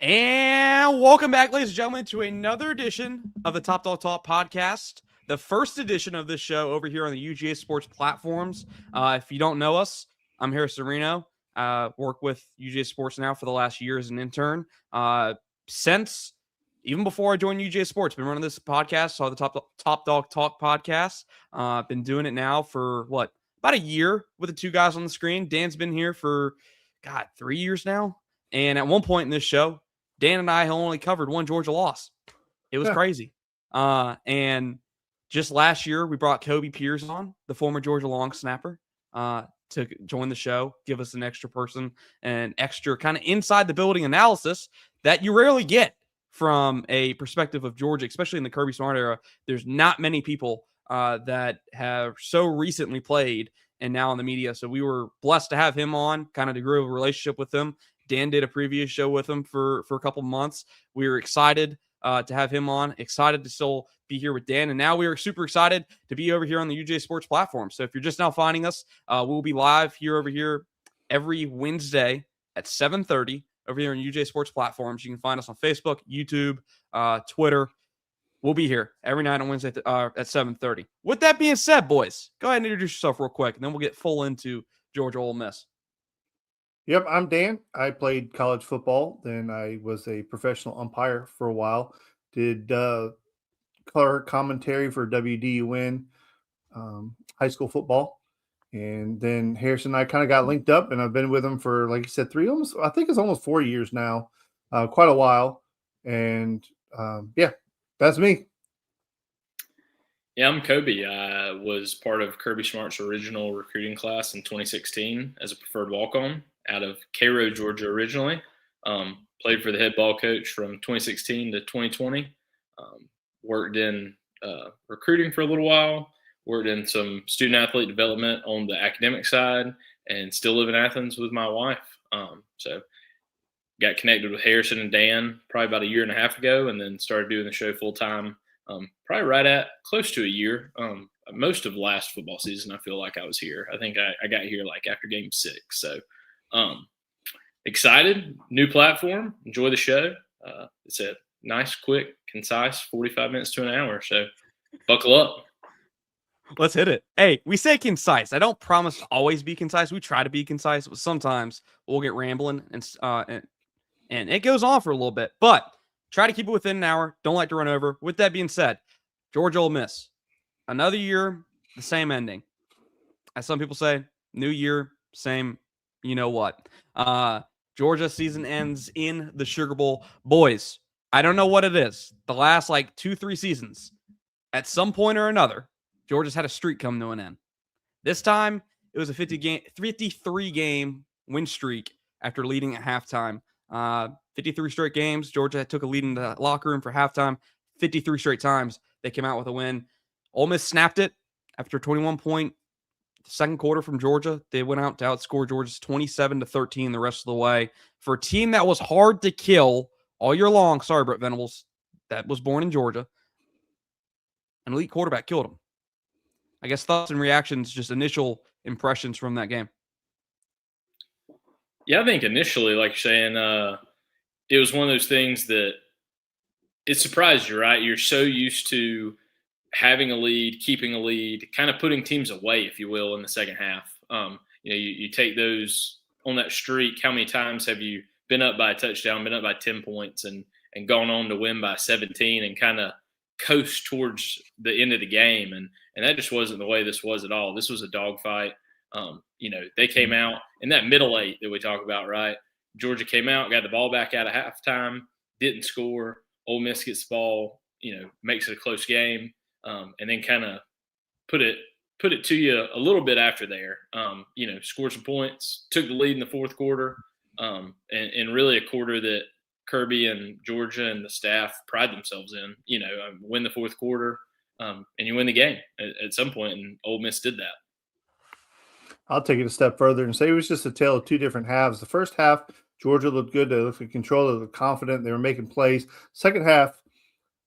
And welcome back, ladies and gentlemen, to another edition of the Dawg Talk podcast, the first edition of this show over here on the UGASports platforms. If you don't know us, I'm Harrison Reno. Work with UGASports now for the last year as an intern. Since even before I joined UGASports, been running this podcast, saw the Top Dawg Talk podcast. Been doing it now for about a year with the two guys on the screen. Dan's been here for 3 years now, and at one point in this show, Dan and I only covered one Georgia loss. It was crazy. And just last year, we brought Koby Pyrz on, the former Georgia long snapper, to join the show, give us an extra person and extra kind of inside the building analysis that you rarely get from a perspective of Georgia, especially in the Kirby Smart era. There's not many people that have so recently played and now in the media. So we were blessed to have him on, kind of to grow a relationship with him. Dan did a previous show with him for a couple months. We were excited to have him on, excited to still be here with Dan. And now we are super excited to be over here on the UGASports platform. So if you're just now finding us, we'll be live over here every Wednesday at 7:30 over here on UGASports platforms. You can find us on Facebook, YouTube, Twitter. We'll be here every night on Wednesday at 7:30. With that being said, boys, go ahead and introduce yourself real quick, and then we'll get full into Georgia Ole Miss. Yep, I'm Dan. I played college football. Then I was a professional umpire for a while. Did color commentary for WDUN high school football. And then Harrison and I kind of got linked up, and I've been with him for, like you said, I think it's almost 4 years now, quite a while. And that's me. Yeah, I'm Koby. I was part of Kirby Smart's original recruiting class in 2016 as a preferred walk-on out of Cairo, Georgia originally. Played for the head ball coach from 2016 to 2020. Worked in recruiting for a little while. Worked in some student-athlete development on the academic side, and still live in Athens with my wife. So got connected with Harrison and Dan probably about a year and a half ago, and then started doing the show full-time probably right at close to a year. Most of last football season, I feel like I was here. I think I got here like after game 6. So excited, new platform, enjoy the show. It's a nice, quick, concise 45 minutes to an hour. So buckle up. Let's hit it. Hey, we say concise. I don't promise to always be concise. We try to be concise, but sometimes we'll get rambling and it goes on for a little bit, but try to keep it within an hour. Don't like to run over. With that being said, Georgia Ole Miss, another year, the same ending. As some people say, new year, same, you know what. Georgia season ends in the Sugar Bowl. Boys, I don't know what it is. The last 2-3 seasons, at some point or another, Georgia's had a streak come to an end. This time, it was a 53-game win streak after leading at halftime. 53 straight games. Georgia took a lead in the locker room for halftime. 53 straight times they came out with a win. Ole Miss snapped it after a 21-point second quarter from Georgia. They went out to outscore Georgia's 27-13 the rest of the way. For a team that was hard to kill all year long, sorry, Brett Venables, that was born in Georgia, an elite quarterback killed him. I guess thoughts and reactions, just initial impressions from that game. Yeah, I think initially, like you're saying, it was one of those things that it surprised you, right? You're so used to having a lead, keeping a lead, kind of putting teams away, if you will, in the second half. You take those on that streak. How many times have you been up by a touchdown, been up by 10 points, and gone on to win by 17 and kind of coast towards the end of the game? And that just wasn't the way this was at all. This was a dogfight. They came out in that middle 8 that we talk about, right? Georgia came out, got the ball back out of halftime, didn't score. Ole Miss gets the ball, makes it a close game, and then kind of put it to you a little bit after there. Scored some points, took the lead in the fourth quarter, and really a quarter that Kirby and Georgia and the staff pride themselves in. Win the fourth quarter, and you win the game at some point, and Ole Miss did that. I'll take it a step further and say it was just a tale of two different halves. The first half, Georgia looked good. They looked in control. They looked confident. They were making plays. Second half,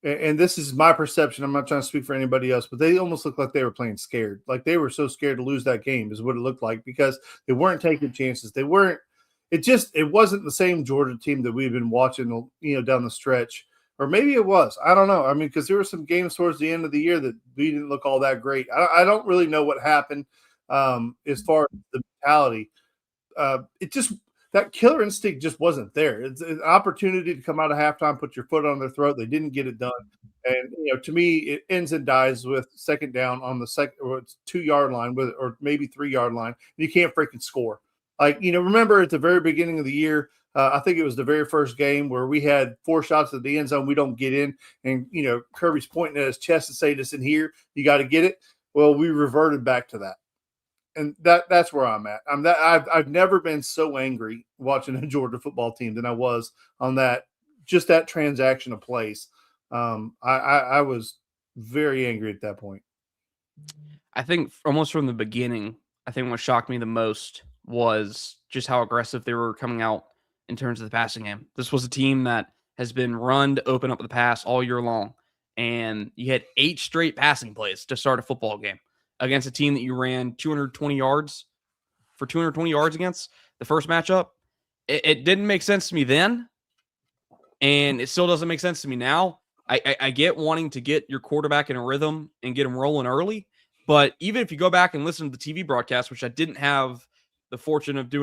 and this is my perception, I'm not trying to speak for anybody else, but they almost looked like they were playing scared. Like they were so scared to lose that game is what it looked like, because they weren't taking chances. It it wasn't the same Georgia team that we've been watching, down the stretch. Or maybe it was. I don't know. I mean, because there were some games towards the end of the year that we didn't look all that great. I don't really know what happened as far as the mentality. It just that killer instinct just wasn't there. It's an opportunity to come out of halftime, put your foot on their throat. They didn't get it done. And to me, it ends and dies with second down on the second or it's 2-yard line or maybe 3-yard line. And you can't freaking score. Like, remember at the very beginning of the year, I think it was the very first game where we had 4 shots at the end zone. We don't get in. And, Kirby's pointing at his chest and saying, "Listen here, you got to get it." Well, we reverted back to that. And that's where I'm at. I've never been so angry watching a Georgia football team than I was on that transaction of plays. I was very angry at that point. I think almost from the beginning, I think what shocked me the most was just how aggressive they were coming out in terms of the passing game. This was a team that has been run to open up the pass all year long, and you had 8 straight passing plays to start a football game against a team that you ran 220 yards against the first matchup. It didn't make sense to me then, and it still doesn't make sense to me now. I get wanting to get your quarterback in a rhythm and get him rolling early, but even if you go back and listen to the TV broadcast, which I didn't have the fortune of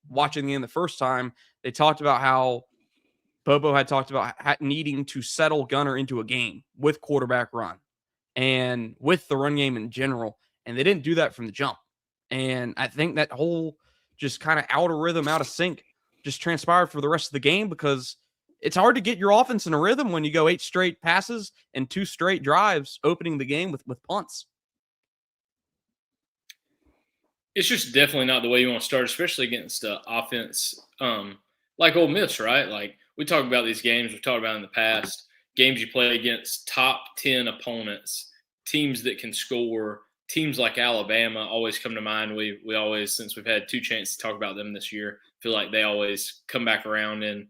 watching the game the first time, they talked about how Bobo had talked about needing to settle Gunner into a game with quarterback run and with the run game in general. And they didn't do that from the jump. And I think that whole just kind of out of rhythm, out of sync just transpired for the rest of the game because it's hard to get your offense in a rhythm when you go 8 straight passes and 2 straight drives opening the game with punts. It's just definitely not the way you want to start, especially against offense like Ole Miss, right? Like we talk about these games, we've talked about in the past, games you play against top 10 opponents, teams that can score, teams like Alabama always come to mind. We always, since we've had 2 chances to talk about them this year, feel like they always come back around. And,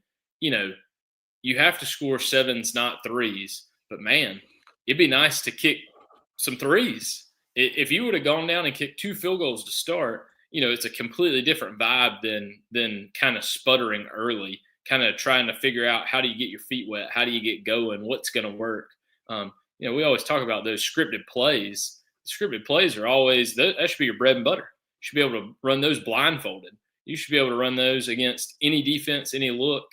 you have to score 7s, not 3s. But, man, it'd be nice to kick some 3s. If you would have gone down and kicked 2 field goals to start, it's a completely different vibe than kind of sputtering early, kind of trying to figure out how do you get your feet wet, how do you get going, what's going to work. We always talk about those scripted plays. Scripted plays are always that should be your bread and butter. You should be able to run those blindfolded. You should be able to run those against any defense, any look.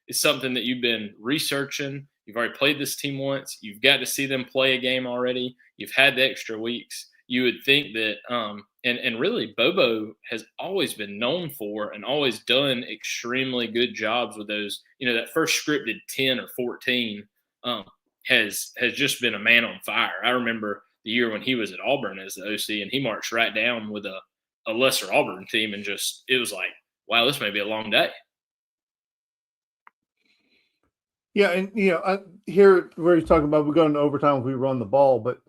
It's something that you've been researching. You've already played this team once. You've got to see them play a game already. You've had the extra weeks. You would think that, and really Bobo has always been known for and always done extremely good jobs with those. That first scripted 10 or 14 has just been a man on fire. I remember the year when he was at Auburn as the OC, and he marched right down with a lesser Auburn team, and it was like, wow, this may be a long day. Yeah, and I hear where he's talking about we're going to overtime if we run the ball, but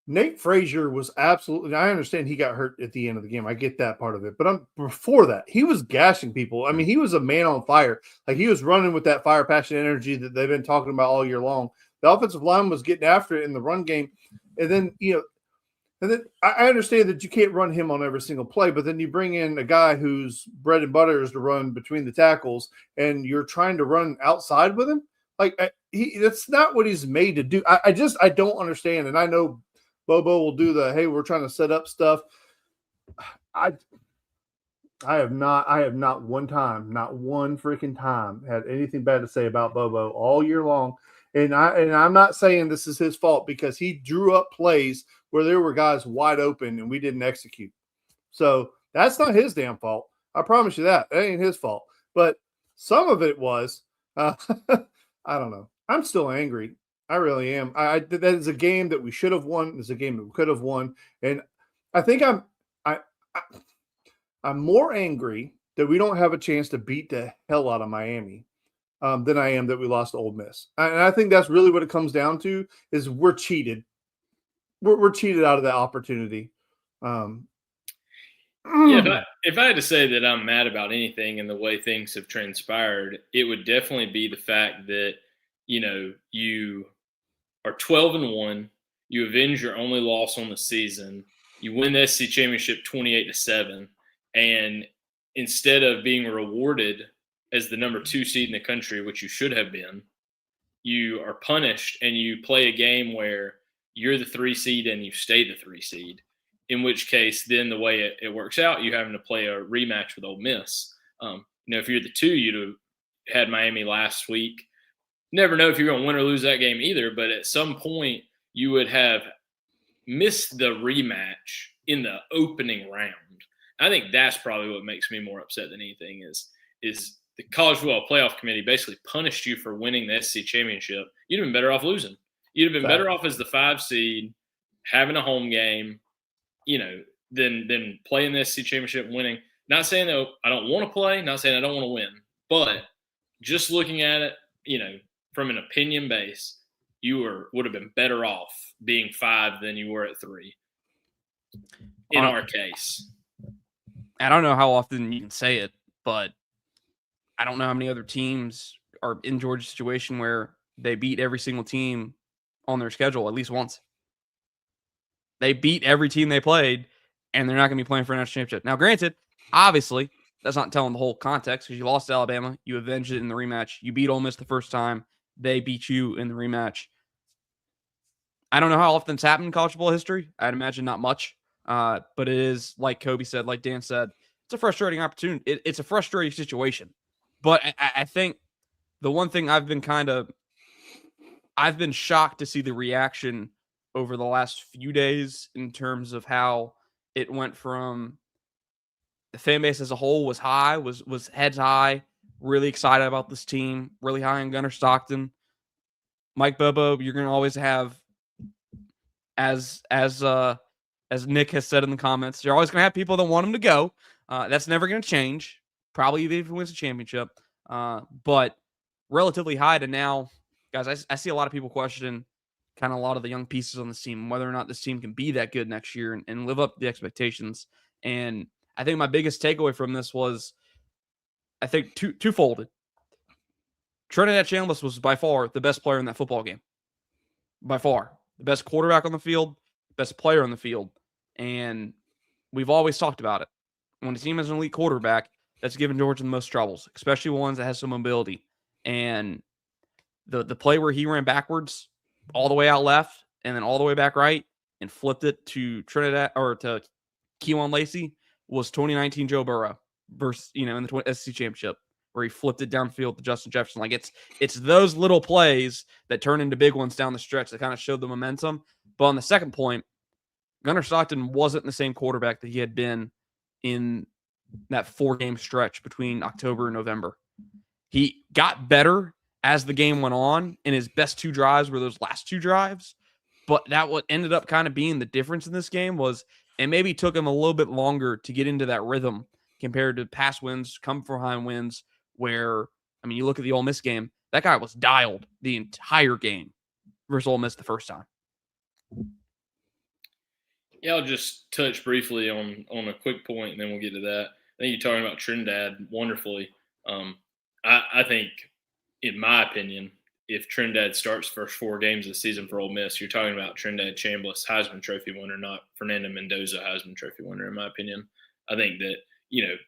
Nate Frazier was absolutely. I understand he got hurt at the end of the game. I get that part of it, but before that, he was gashing people. I mean, he was a man on fire. Like he was running with that fire, passion, energy that they've been talking about all year long. The offensive line was getting after it in the run game, and then I understand that you can't run him on every single play, but then you bring in a guy whose bread and butter is to run between the tackles, and you're trying to run outside with him. Like that's not what he's made to do. I don't understand, and I know Bobo will do hey, we're trying to set up stuff. I have not one freaking time had anything bad to say about Bobo all year long. And I'm not saying this is his fault because he drew up plays where there were guys wide open and we didn't execute. So that's not his damn fault. I promise you that. That ain't his fault. But some of it was, I don't know. I'm still angry. I really am. That is a game that we should have won. It's a game that we could have won. And I think I'm more angry that we don't have a chance to beat the hell out of Miami than I am that we lost to Ole Miss. And I think that's really what it comes down to is we're cheated. We're cheated out of that opportunity. If I had to say that I'm mad about anything in the way things have transpired, it would definitely be the fact that, you are 12-1, you avenge your only loss on the season, you win the SEC championship 28-7, and instead of being rewarded as the number 2 seed in the country, which you should have been, you are punished and you play a game where you're the 3 seed and you stay the 3 seed, in which case then the way it works out, you having to play a rematch with Ole Miss. If you're the 2, you'd have had Miami last week. Never know if you're going to win or lose that game either, but at some point you would have missed the rematch in the opening round. I think that's probably what makes me more upset than anything is the College Football Playoff Committee basically punished you for winning the SEC championship. You'd have been better off losing. You'd have been better off as the 5 seed, having a home game, than playing the SEC championship and winning. Not saying that I don't want to play, not saying I don't want to win, but just looking at it, from an opinion base, you would have been better off being 5 than you were at 3. In our case. I don't know how often you can say it, but I don't know how many other teams are in Georgia's situation where they beat every single team on their schedule at least once. They beat every team they played, and they're not going to be playing for a national championship. Now, granted, obviously, that's not telling the whole context because you lost to Alabama. You avenged it in the rematch. You beat Ole Miss the first time. They beat you in the rematch. I don't know how often it's happened in college football history. I'd imagine not much. But it is, like Koby said, like Dan said, it's a frustrating opportunity. It's a frustrating situation. But I think the one thing I've been shocked to see the reaction over the last few days in terms of how it went from the fan base as a whole was high, was heads high, really excited about this team, really high on Gunnar Stockton. Mike Bobo, you're going to always have, as Nick has said in the comments, you're always going to have people that want him to go. That's never going to change, probably even if he wins a championship. But relatively high to now, guys, I see a lot of people question kind of a lot of the young pieces on this team, whether or not this team can be that good next year and live up to the expectations. And I think my biggest takeaway from this was, I think, twofold. Trinidad Chambliss was by far the best player in that football game. By far. The best quarterback on the field, best player on the field. And we've always talked about it. When a team has an elite quarterback, that's given Georgia the most troubles, especially ones that has some mobility. And the play where he ran backwards all the way out left and then all the way back right and flipped it to Trinidad or to Keewan Lacey was 2019 Joe Burrow versus, in the SEC championship where he flipped it downfield to Justin Jefferson. Like it's those little plays that turn into big ones down the stretch that kind of showed the momentum. But on the second point, Gunnar Stockton wasn't the same quarterback that he had been in that 4-game stretch between October and November. He got better as the game went on, and his best 2 drives were those last 2 drives. But that what ended up kind of being the difference in this game was it maybe took him a little bit longer to get into that rhythm compared to past wins, come from behind wins, where, you look at the Ole Miss game, that guy was dialed the entire game versus Ole Miss the first time. Yeah, I'll just touch briefly on a quick point, and then we'll get to that. I think you're talking about Trinidad wonderfully. I think, in my opinion, if Trinidad starts first 4 games of the season for Ole Miss, you're talking about Trinidad Chambliss, Heisman Trophy winner, not Fernando Mendoza, Heisman Trophy winner, in my opinion. I think that,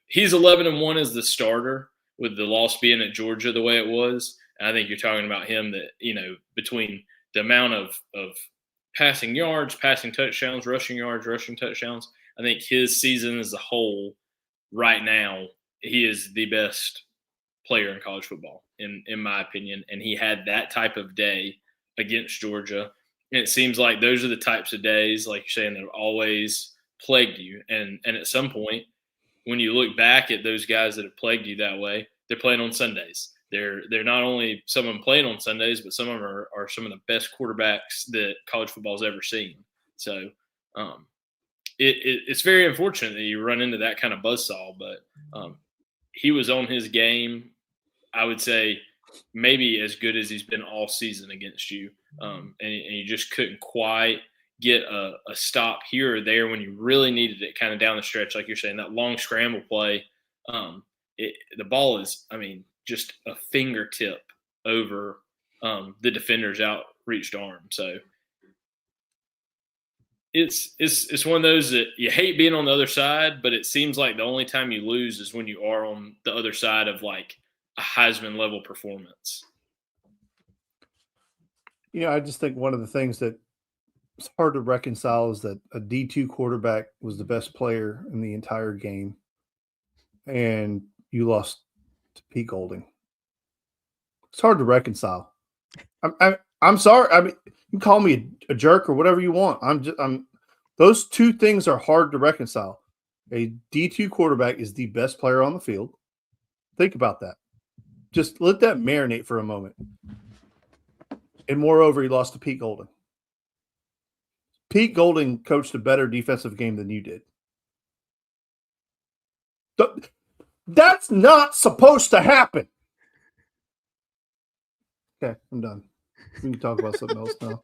he's 11-1 as the starter with the loss being at Georgia the way it was. And I think you're talking about him that, between the amount of passing yards, passing touchdowns, rushing yards, rushing touchdowns, I think his season as a whole right now, he is the best player in college football, in my opinion. And he had that type of day against Georgia. And it seems like those are the types of days, like you're saying, that have always plagued you. And at some point, when you look back at those guys that have plagued you that way, they're playing on Sundays. They're not only some of them playing on Sundays, but some of them are some of the best quarterbacks that college football's ever seen. So it's very unfortunate that you run into that kind of buzzsaw, but he was on his game, I would say, maybe as good as he's been all season against you. And you just couldn't quite get a stop here or there when you really needed it kind of down the stretch, like you're saying, that long scramble play. The ball is, just a fingertip over the defender's outreached arm. So it's one of those that you hate being on the other side, but it seems like the only time you lose is when you are on the other side of like a Heisman level performance. I just think one of the things that it's hard to reconcile is that a D2 quarterback was the best player in the entire game, and you lost to Pete Golding. It's hard to reconcile. I'm sorry. I mean, you can call me a jerk or whatever you want. Those two things are hard to reconcile. A D2 quarterback is the best player on the field. Think about that. Just let that marinate for a moment. And moreover, he lost to Pete Golding. Pete Golding coached a better defensive game than you did. That's not supposed to happen. Okay, I'm done. We can talk about something else now.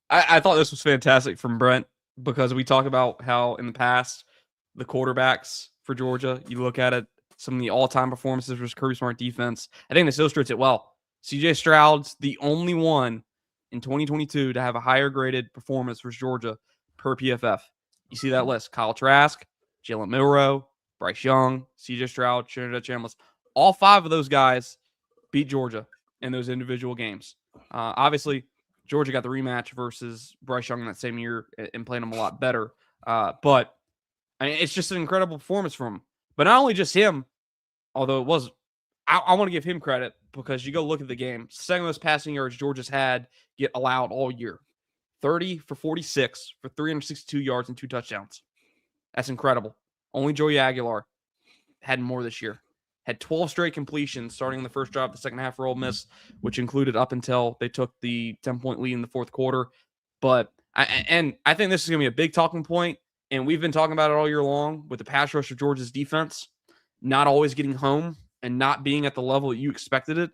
I thought this was fantastic from Brent because we talk about how in the past the quarterbacks for Georgia, you look at it, some of the all-time performances was Kirby Smart defense. I think this illustrates it well. CJ Stroud's the only one in 2022 to have a higher graded performance for Georgia per PFF. You see that list: Kyle Trask, Jalen Milroe, Bryce Young, CJ Stroud, Trinidad Chambliss. All five of those guys beat Georgia in those individual games. Obviously, Georgia got the rematch versus Bryce Young in that same year and played him a lot better. But I mean, it's just an incredible performance from him. But not only just him, although it was, I want to give him credit because you go look at the game. Second most passing yards Georgia's had get allowed all year. 30 for 46 for 362 yards and 2 touchdowns. That's incredible. Only Joey Aguilar had more this year. Had 12 straight completions starting in the first drive of the second half for Ole Miss, which included up until they took the 10-point lead in the fourth quarter. But I think this is going to be a big talking point, and we've been talking about it all year long with the pass rush of Georgia's defense not always getting home and not being at the level that you expected it.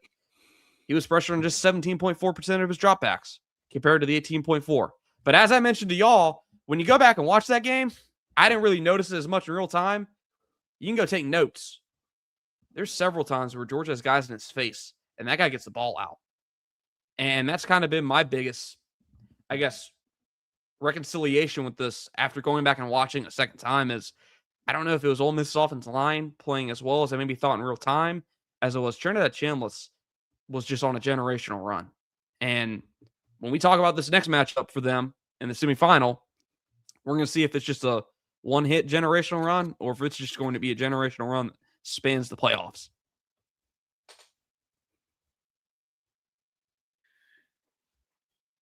He was pressured on just 17.4% of his dropbacks compared to the 18.4. But as I mentioned to y'all, when you go back and watch that game, I didn't really notice it as much in real time. You can go take notes. There's several times where Georgia has guys in his face, and that guy gets the ball out. And that's kind of been my biggest, I guess, reconciliation with this after going back and watching a second time is I don't know if it was Ole Miss's offensive line playing as well as I maybe thought in real time as it was Trinidad Chambliss was just on a generational run. And when we talk about this next matchup for them in the semifinal, we're going to see if it's just a one-hit generational run or if it's just going to be a generational run that spans the playoffs.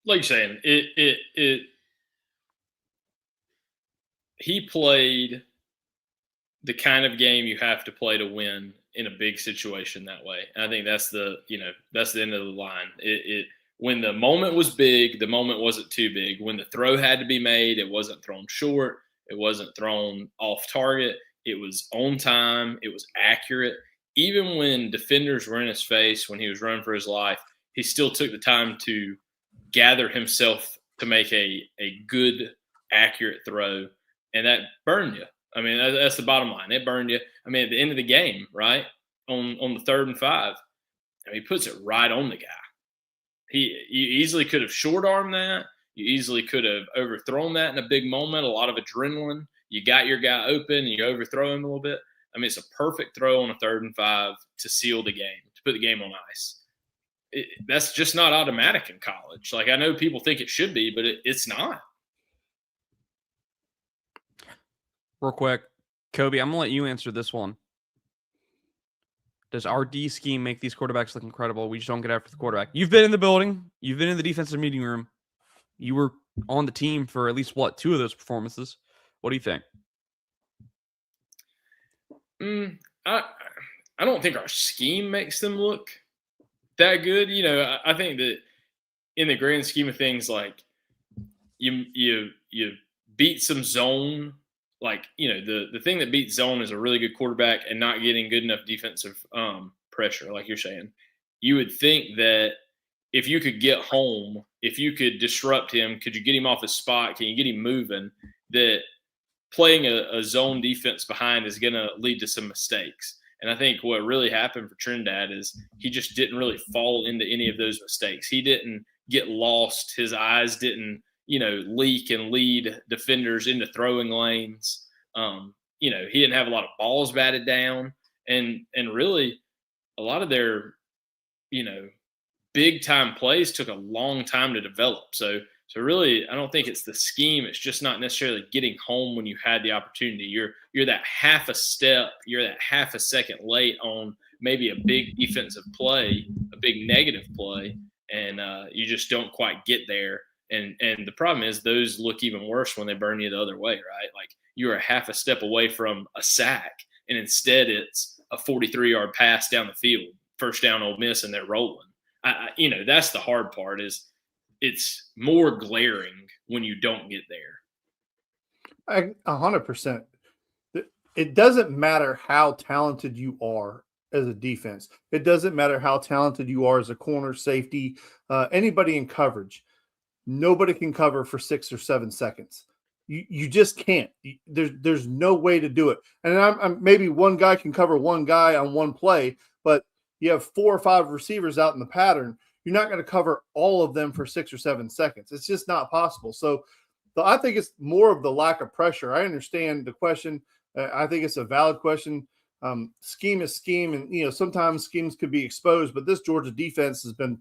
Like you're saying, he played the kind of game you have to play to win in a big situation that way. And I think that's the end of the line. When the moment was big, the moment wasn't too big. When the throw had to be made, it wasn't thrown short. It wasn't thrown off target. It was on time. It was accurate. Even when defenders were in his face, when he was running for his life, he still took the time to gather himself to make a good, accurate throw. And that burned you. I mean, that's the bottom line. It burned you. I mean, at the end of the game, right, on the 3rd and 5, I mean, he puts it right on the guy. You easily could have short-armed that. You easily could have overthrown that in a big moment, a lot of adrenaline. You got your guy open, and you overthrow him a little bit. I mean, it's a perfect throw on a 3rd and 5 to seal the game, to put the game on ice. That's just not automatic in college. Like, I know people think it should be, but it's not. Real quick, Koby, I'm going to let you answer this one. Does our D scheme make these quarterbacks look incredible? We just don't get after the quarterback. You've been in the building. You've been in the defensive meeting room. You were on the team for at least, 2 of those performances. What do you think? I don't think our scheme makes them look that good. You know, I think that in the grand scheme of things, like you beat some zone. Like, you know, the thing that beats zone is a really good quarterback and not getting good enough defensive pressure, like you're saying. You would think that if you could get home, if you could disrupt him, could you get him off his spot? Can you get him moving? That playing a zone defense behind is going to lead to some mistakes. And I think what really happened for Trinidad is he just didn't really fall into any of those mistakes. He didn't get lost. His eyes didn't, leak and lead defenders into throwing lanes. He didn't have a lot of balls batted down, and really a lot of their, big time plays took a long time to develop. So really, I don't think it's the scheme. It's just not necessarily getting home when you had the opportunity. You're that half a step, you're that half a second late on maybe a big defensive play, a big negative play, and you just don't quite get there. And the problem is those look even worse when they burn you the other way, right? Like you're a half a step away from a sack, and instead it's a 43-yard pass down the field, first down Ole Miss, and they're rolling. That's the hard part is it's more glaring when you don't get there. 100%. It doesn't matter how talented you are as a defense. It doesn't matter how talented you are as a corner, safety, anybody in coverage. Nobody can cover for 6 or 7 seconds. You just can't. There's no way to do it. And I'm maybe one guy can cover one guy on one play, but you have 4 or 5 receivers out in the pattern. You're not going to cover all of them for 6 or 7 seconds. It's just not possible. So I think it's more of the lack of pressure. I understand the question. I think it's a valid question. Scheme is scheme, and sometimes schemes could be exposed. But this Georgia defense has been,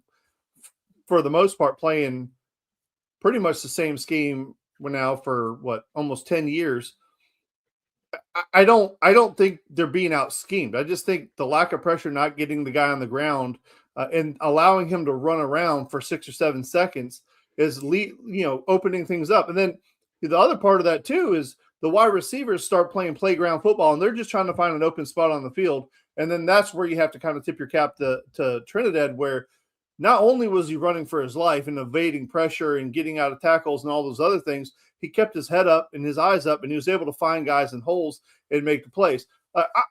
for the most part, playing pretty much the same scheme now for almost 10 years. I don't think they're being out schemed. I just think the lack of pressure, not getting the guy on the ground, and allowing him to run around for 6 or 7 seconds is opening things up. And then the other part of that too is the wide receivers start playing playground football, and they're just trying to find an open spot on the field. And then that's where you have to kind of tip your cap to Trinidad, where not only was he running for his life and evading pressure and getting out of tackles and all those other things, he kept his head up and his eyes up, and he was able to find guys in holes and make the plays.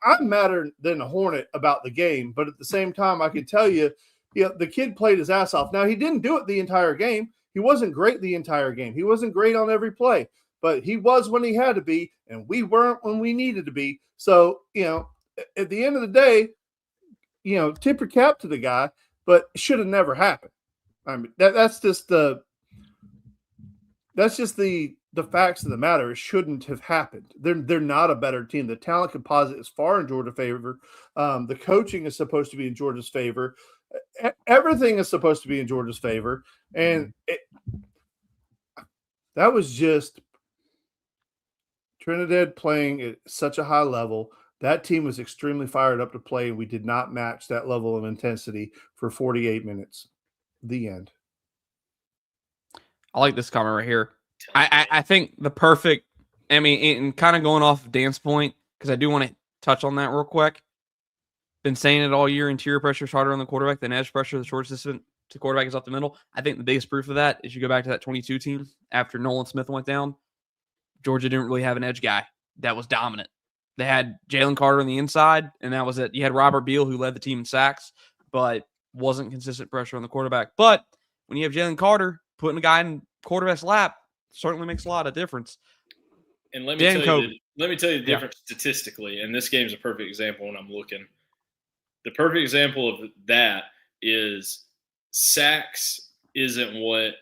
I'm madder than a hornet about the game, but at the same time, I can tell you, the kid played his ass off. Now, he didn't do it the entire game. He wasn't great the entire game. He wasn't great on every play, but he was when he had to be, and we weren't when we needed to be. So, at the end of the day, tip your cap to the guy, but it should have never happened. I mean, that's just the facts of the matter. It shouldn't have happened. They're not a better team. The talent composite is far in Georgia's favor. The coaching is supposed to be in Georgia's favor. Everything is supposed to be in Georgia's favor. And that was just Trinidad playing at such a high level. That team was extremely fired up to play, and we did not match that level of intensity for 48 minutes. The end. I like this comment right here. I think the perfect, and kind of going off of Dan's point, because I do want to touch on that real quick. Been saying it all year, interior pressure is harder on the quarterback than edge pressure. The short distance to quarterback is up the middle. I think the biggest proof of that is you go back to that 22 team after Nolan Smith went down. Georgia didn't really have an edge guy that was dominant. They had Jalen Carter on the inside, and that was it. You had Robert Beal, who led the team in sacks, but wasn't consistent pressure on the quarterback. But when you have Jalen Carter putting a guy in quarterback's lap, certainly makes a lot of difference. And let me tell you the difference statistically, and this game's a perfect example when I'm looking. The perfect example of that is sacks isn't what,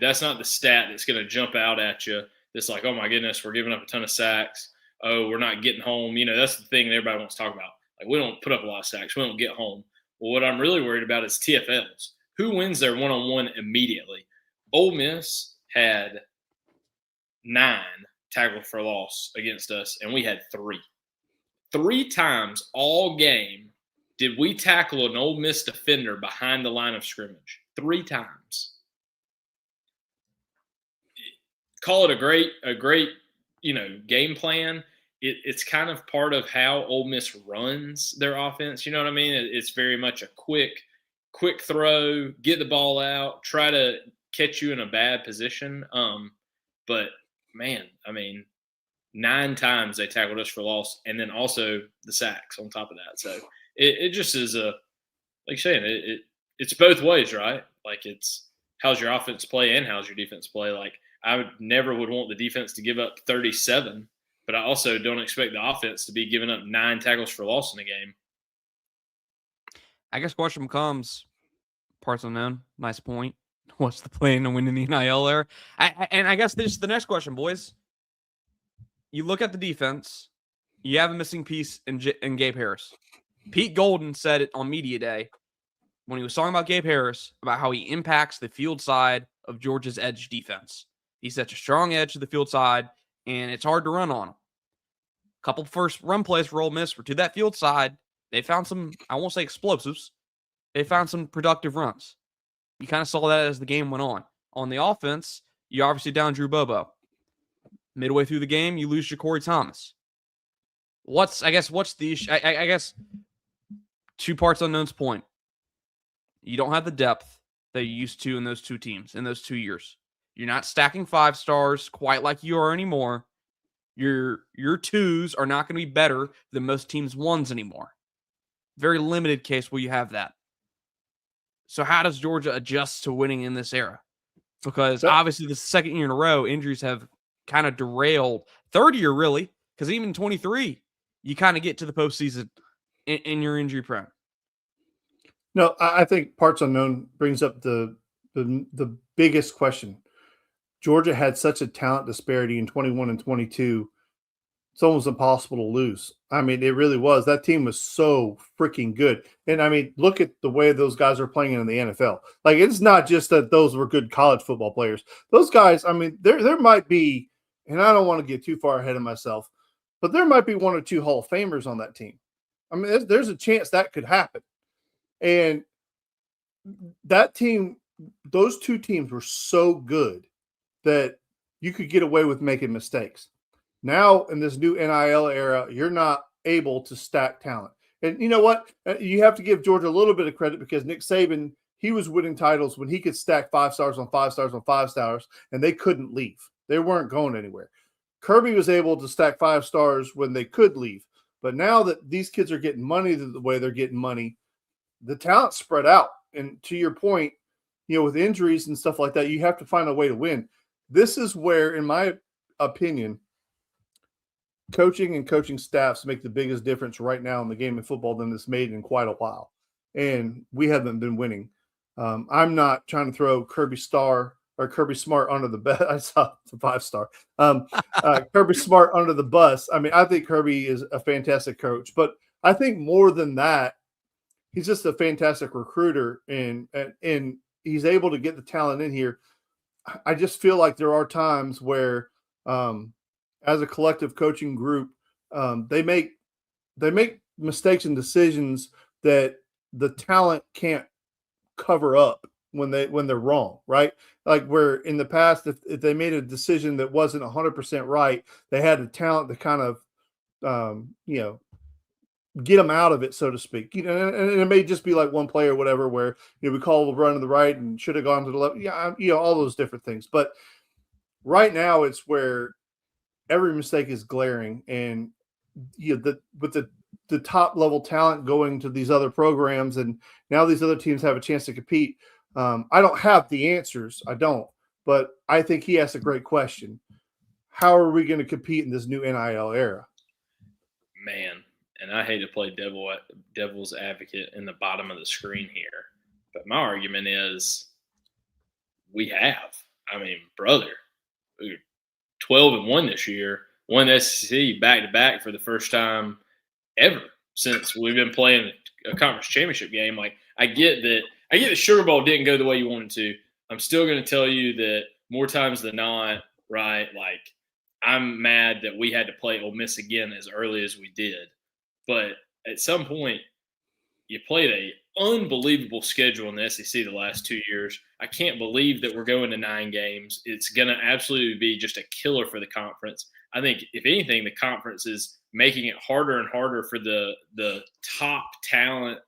that's not the stat that's going to jump out at you. That's like, oh my goodness, we're giving up a ton of sacks. Oh, we're not getting home. That's the thing that everybody wants to talk about. Like, we don't put up a lot of sacks. We don't get home. Well, what I'm really worried about is TFLs. Who wins their one-on-one immediately? Ole Miss had 9 tackles for loss against us, and we had 3. 3 times all game did we tackle an Ole Miss defender behind the line of scrimmage. 3 times. Call it a great game plan. It's kind of part of how Ole Miss runs their offense. You know what I mean? It's very much a quick throw, get the ball out, try to catch you in a bad position. But man, 9 times they tackled us for loss, and then also the sacks on top of that. So it just is like you're saying, it's both ways, right? Like, it's how's your offense play and how's your defense play. Like, I never would want the defense to give up 37, but I also don't expect the offense to be giving up 9 tackles for loss in a game. I guess question becomes parts unknown. Nice point. What's the plan to win in the NIL there? And I guess this is the next question, boys. You look at the defense. You have a missing piece in Gabe Harris. Pete Golden said it on Media Day when he was talking about Gabe Harris, about how he impacts the field side of Georgia's edge defense. He's such a strong edge to the field side, and it's hard to run on him. A couple first run plays for Ole Miss were to that field side. They found some, I won't say explosives. They found some productive runs. You kind of saw that as the game went on. On the offense, you obviously down Drew Bobo. Midway through the game, you lose Ja'Cory Thomas. What's the issue? I guess two parts unknown's point. You don't have the depth that you used to in those two teams in those 2 years. You're not stacking 5 stars quite like you are anymore. Your 2s are not going to be better than most teams' 1s anymore. Very limited case where you have that. So how does Georgia adjust to winning in this era? Because obviously the second year in a row, injuries have kind of derailed. Third year, really, because even 23, you kind of get to the postseason and you're injury prone. No, I think parts unknown brings up the biggest question. Georgia had such a talent disparity in 21 and 22. It's almost impossible to lose. I mean, it really was. That team was so freaking good. And I mean, look at the way those guys are playing in the NFL. Like, it's not just that those were good college football players. Those guys, I mean, there might be, and I don't want to get too far ahead of myself, but there might be 1 or 2 Hall of Famers on that team. I mean, there's a chance that could happen. And that team, those 2 teams were so good that you could get away with making mistakes. Now, in this new NIL era, you're not able to stack talent. And you know what? You have to give Georgia a little bit of credit because Nick Saban, he was winning titles when he could stack 5 stars on 5 stars on 5 stars, and they couldn't leave. They weren't going anywhere. Kirby was able to stack 5 stars when they could leave. But now that these kids are getting money the way they're getting money, the talent spread out. And to your point, you know, with injuries and stuff like that, you have to find a way to win. This is where, in my opinion, coaching and coaching staffs make the biggest difference right now in the game of football than it's made in quite a while. And we haven't been winning. I'm not trying to throw Kirby Smart under the bus. I saw it's a 5-star. Kirby Smart under the bus. I mean, I think Kirby is a fantastic coach, but I think more than that, he's just a fantastic recruiter, and he's able to get the talent in here. I just feel like there are times where, as a collective coaching group, they make mistakes and decisions that the talent can't cover up when they're wrong, right? Like where in the past, if they made a decision that wasn't 100% right, they had the talent to kind of, get them out of it, so to speak. You know, and it may just be like one play or whatever, where we call the run to the right and should have gone to the left. Yeah, all those different things. But right now, it's where every mistake is glaring, and with the top level talent going to these other programs, and now these other teams have a chance to compete. I don't have the answers. I don't, but I think he asked a great question. How are we going to compete in this new NIL era? Man, and I hate to play devil's advocate in the bottom of the screen here, but my argument is we have. I mean, brother, 12-1 this year, won SEC back-to-back for the first time ever since we've been playing a conference championship game. Like, I get that Sugar Bowl didn't go the way you wanted to. I'm still going to tell you that more times than not, right, like, I'm mad that we had to play Ole Miss again as early as we did. But at some point, you played an unbelievable schedule in the SEC the last 2 years. I can't believe that we're going to 9 games. It's going to absolutely be just a killer for the conference. I think, if anything, the conference is making it harder and harder for the top talent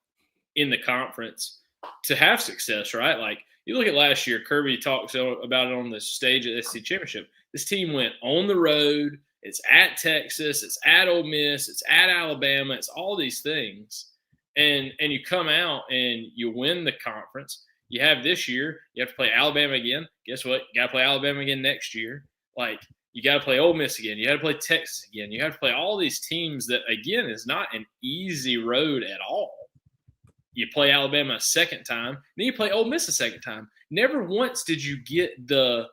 in the conference to have success, right? Like, you look at last year, Kirby talks about it on the stage at the SEC Championship. This team went on the road. It's at Texas. It's at Ole Miss. It's at Alabama. It's all these things. And you come out and you win the conference. You have this year, you have to play Alabama again. Guess what? You got to play Alabama again next year. Like, you got to play Ole Miss again. You got to play Texas again. You have to play all these teams that, again, is not an easy road at all. you play Alabama a second time, then you play Ole Miss a second time. Never once did you get the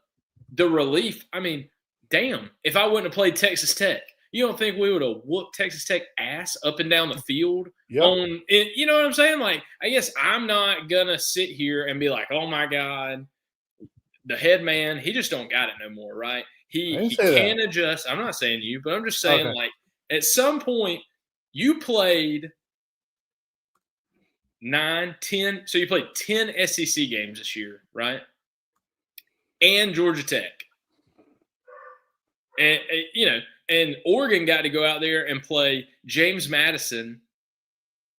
relief. I mean, damn, if I wouldn't have played Texas Tech, you don't think we would have whooped Texas Tech ass up and down the field? Yep. On it, you know what I'm saying? Like, I guess I'm not gonna sit here and be like, oh my God, the head man, he just don't got it no more, right? He can adjust. I'm not saying you, but I'm just saying, like, at some point you played 9, 10. So you played 10 SEC games this year, right? And Georgia Tech. And, you know, and Oregon got to go out there and play James Madison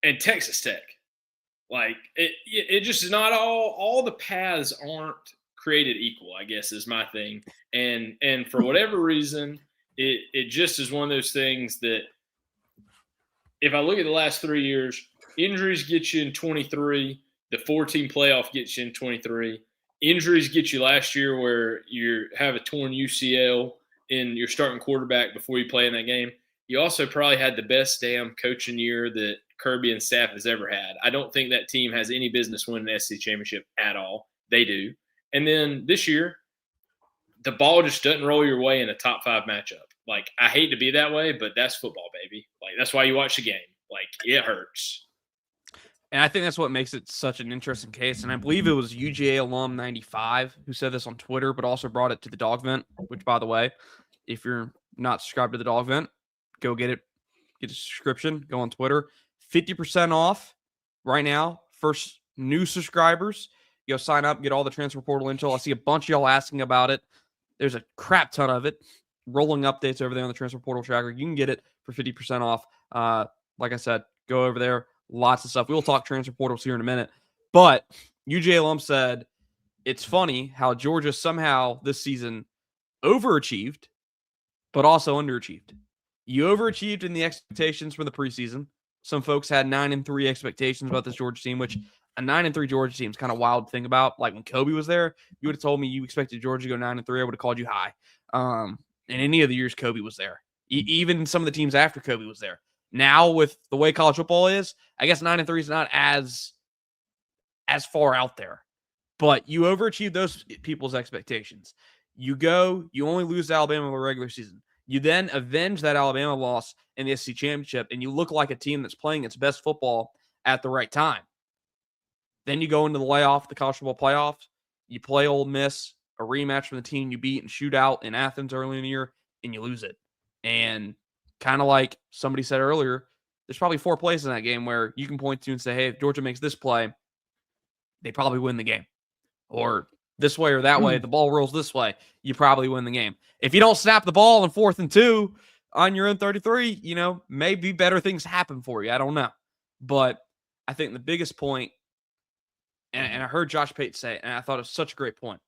and Texas Tech. Like, it just is not all the paths aren't created equal, I guess, is my thing. And for whatever reason, it just is one of those things that if I look at the last 3 years, injuries get you in 23, the 14 playoff gets you in 23. Injuries get you last year where you have a torn UCL in your starting quarterback before you play in that game. You also probably had the best damn coaching year that Kirby and staff has ever had. I don't think that team has any business winning an SEC championship at all. They do. And then this year, the ball just doesn't roll your way in a top 5 matchup. Like, I hate to be that way, but that's football, baby. Like, that's why you watch the game. Like, it hurts. And I think that's what makes it such an interesting case. And I believe it was UGA alum 95 who said this on Twitter, but also brought it to the Dog Vent, which, by the way, if you're not subscribed to the Dog Vent, go get it. Get a subscription. Go on Twitter. 50% off right now. First new subscribers. Go sign up, get all the transfer portal intel. I see a bunch of y'all asking about it. There's a crap ton of it. Rolling updates over there on the transfer portal tracker. You can get it for 50% off. Like I said, go over there. Lots of stuff. We'll talk transfer portals here in a minute. But UGA alum said it's funny how Georgia somehow this season overachieved, but also underachieved. You overachieved in the expectations for the preseason. Some folks had 9-3 expectations about this Georgia team, which a 9-3 Georgia team is kind of wild to think about. Like when Koby was there, you would have told me you expected Georgia to go 9-3. I would have called you high. In any of the years Koby was there, even some of the teams after Koby was there. Now with the way college football is, I guess 9-3 is not as far out there. But you overachieve those people's expectations. You only lose to Alabama in the regular season. You then avenge that Alabama loss in the SEC championship, and you look like a team that's playing its best football at the right time. Then you go into the layoff, the college football playoffs. You play Ole Miss, a rematch from the team you beat in shootout in Athens early in the year, and you lose it. And kind of like somebody said earlier, there's probably 4 plays in that game where you can point to and say, hey, if Georgia makes this play, they probably win the game. Or this way or that way, the ball rolls this way, you probably win the game. If you don't snap the ball in 4th and 2 on your own 33, maybe better things happen for you. I don't know. But I think the biggest point, and I heard Josh Pate say it, and I thought it was such a great point.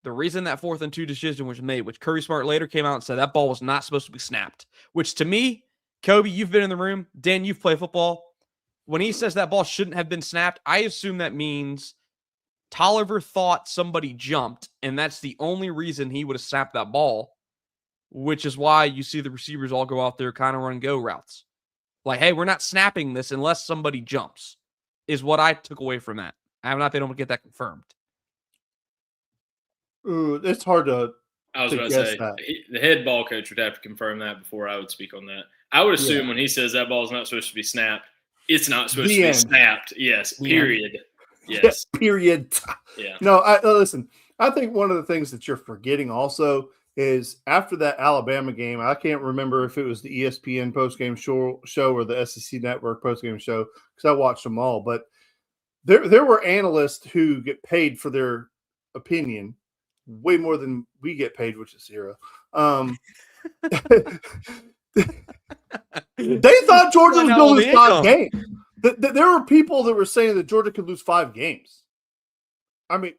The reason that 4th and 2 decision was made, which Kirby Smart later came out and said that ball was not supposed to be snapped, which to me, Koby, you've been in the room. Dan, you've played football. When he says that ball shouldn't have been snapped, I assume that means Tolliver thought somebody jumped, and that's the only reason he would have snapped that ball, which is why you see the receivers all go out there kind of run go routes. Like, hey, we're not snapping this unless somebody jumps, is what I took away from that. I have not been able to get that confirmed. Ooh, it's hard to. I was about to say the head ball coach would have to confirm that before I would speak on that. I would assume when he says that ball is not supposed to be snapped, it's not supposed to be snapped. Yes. Period. Yes. Period. Yeah. No, listen. I think one of the things that you're forgetting also is after that Alabama game, I can't remember if it was the ESPN postgame show or the SEC Network postgame show because I watched them all. But there were analysts who get paid for their opinion way more than we get paid, which is 0. They thought Georgia was going to lose 5 games. There were people that were saying that Georgia could lose 5 games. I mean,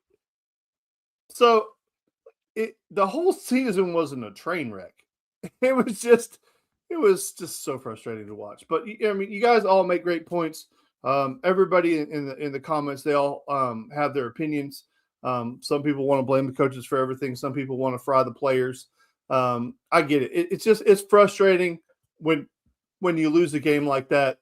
so the whole season wasn't a train wreck. It was just so frustrating to watch. But I mean, you guys all make great points. Everybody in the comments, they all have their opinions. Some people want to blame the coaches for everything. Some people want to fry the players. I get it. It's frustrating when you lose a game like that.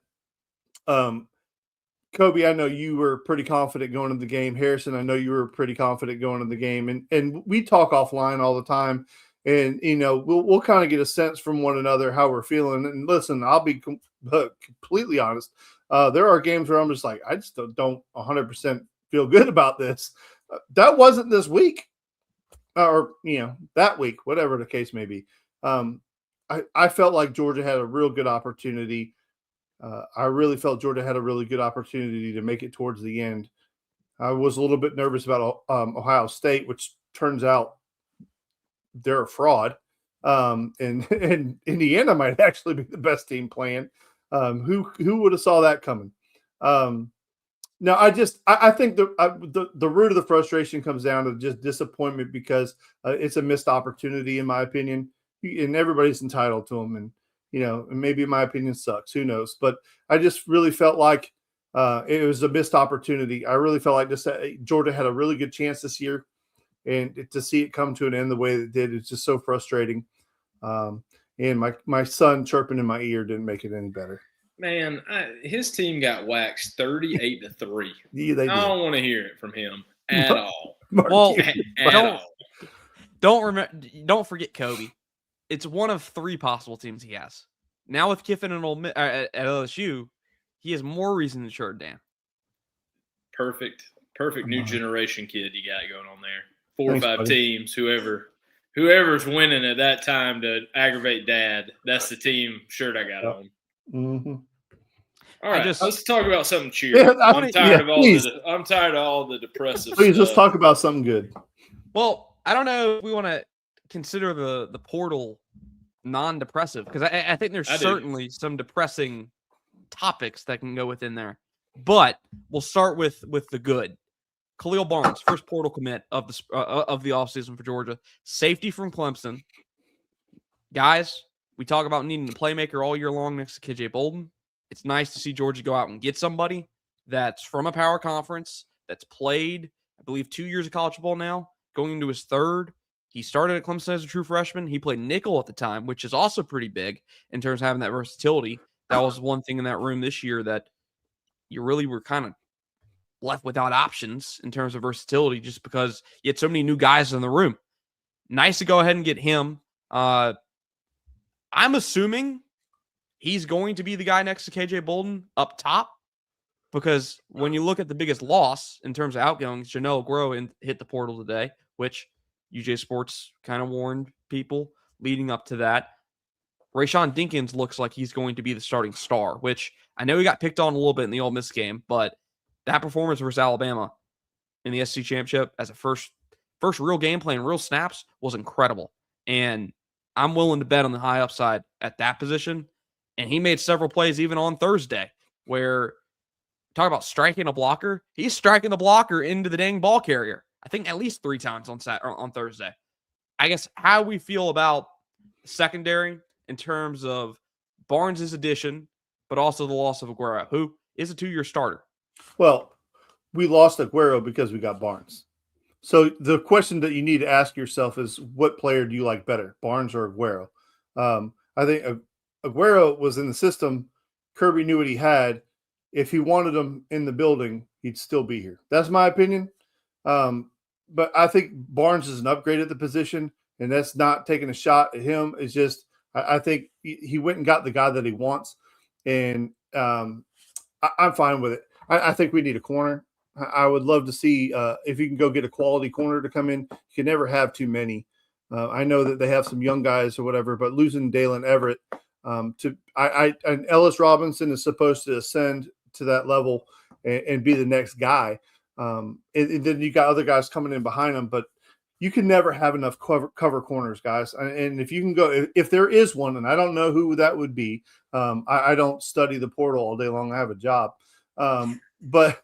Koby, I know you were pretty confident going into the game. Harrison, I know you were pretty confident going into the game. And we talk offline all the time. And, we'll kind of get a sense from one another how we're feeling. And listen, I'll be completely honest. There are games where I'm just like, I just don't 100% feel good about this. That wasn't this week or, that week, whatever the case may be. I felt like Georgia had a real good opportunity. I really felt Georgia had a really good opportunity to make it towards the end. I was a little bit nervous about Ohio State, which turns out they're a fraud. And Indiana might actually be the best team playing. Who would have saw that coming? No, I think the root of the frustration comes down to just disappointment because it's a missed opportunity, in my opinion, and everybody's entitled to them. And maybe my opinion sucks. Who knows? But I just really felt like it was a missed opportunity. I really felt like Georgia had a really good chance this year, and to see it come to an end the way it did, it's just so frustrating. And my son chirping in my ear didn't make it any better. Man, his team got waxed 38-3. Yeah, they did. I don't want to hear it from him at all. Well, all. Don't forget Koby. It's one of 3 possible teams he has. Now with Kiffin and at LSU, he has more reason to shut down. Perfect new generation kid you got going on there. 4 or 5 buddy. teams, whoever's winning at that time to aggravate dad, that's the team shirt I got on. Mm-hmm. All right, let's talk about something cheery. Yeah, I'm tired of all the depressive Please, stuff. let's talk about something good. Well, I don't know if we want to consider the portal non-depressive, because I think there's certainly some depressing topics that can go within there. But we'll start with the good. Khalil Barnes, first portal commit of the offseason for Georgia. Safety from Clemson. Guys, we talk about needing a playmaker all year long next to KJ Bolden. It's nice to see Georgia go out and get somebody that's from a power conference, that's played, I believe, 2 years of college football now, going into his 3rd. He started at Clemson as a true freshman. He played nickel at the time, which is also pretty big in terms of having that versatility. That was one thing in that room this year that you really were kind of left without options in terms of versatility just because you had so many new guys in the room. Nice to go ahead and get him. I'm assuming he's going to be the guy next to KJ Bolden up top because when you look at the biggest loss in terms of outgoings, Janelle Grow hit the portal today, which UGASports kind of warned people leading up to that. Rayshawn Dinkins looks like he's going to be the starting star, which I know he got picked on a little bit in the Ole Miss game, but that performance versus Alabama in the SEC championship as a first real game play and real snaps was incredible. And I'm willing to bet on the high upside at that position. And he made several plays even on Thursday where talk about striking a blocker. He's striking the blocker into the dang ball carrier. I think at least 3 times on Thursday. I guess how we feel about secondary in terms of Barnes' addition, but also the loss of Aguero, who is a 2-year starter. Well, we lost Aguero because we got Barnes. So the question that you need to ask yourself is, what player do you like better, Barnes or Aguero? I think Aguero was in the system. Kirby knew what he had. If he wanted him in the building, he'd still be here. That's my opinion. But I think Barnes is an upgrade at the position, and that's not taking a shot at him. It's just I think he went and got the guy that he wants, and I'm fine with it. I think we need a corner. I would love to see if you can go get a quality corner to come in. You can never have too many. I know that they have some young guys or whatever, but losing Dalen Everett and Ellis Robinson is supposed to ascend to that level and be the next guy. And then you got other guys coming in behind them, but you can never have enough cover corners, guys. And if you can go, if there is one, and I don't know who that would be, I don't study the portal all day long. I have a job, but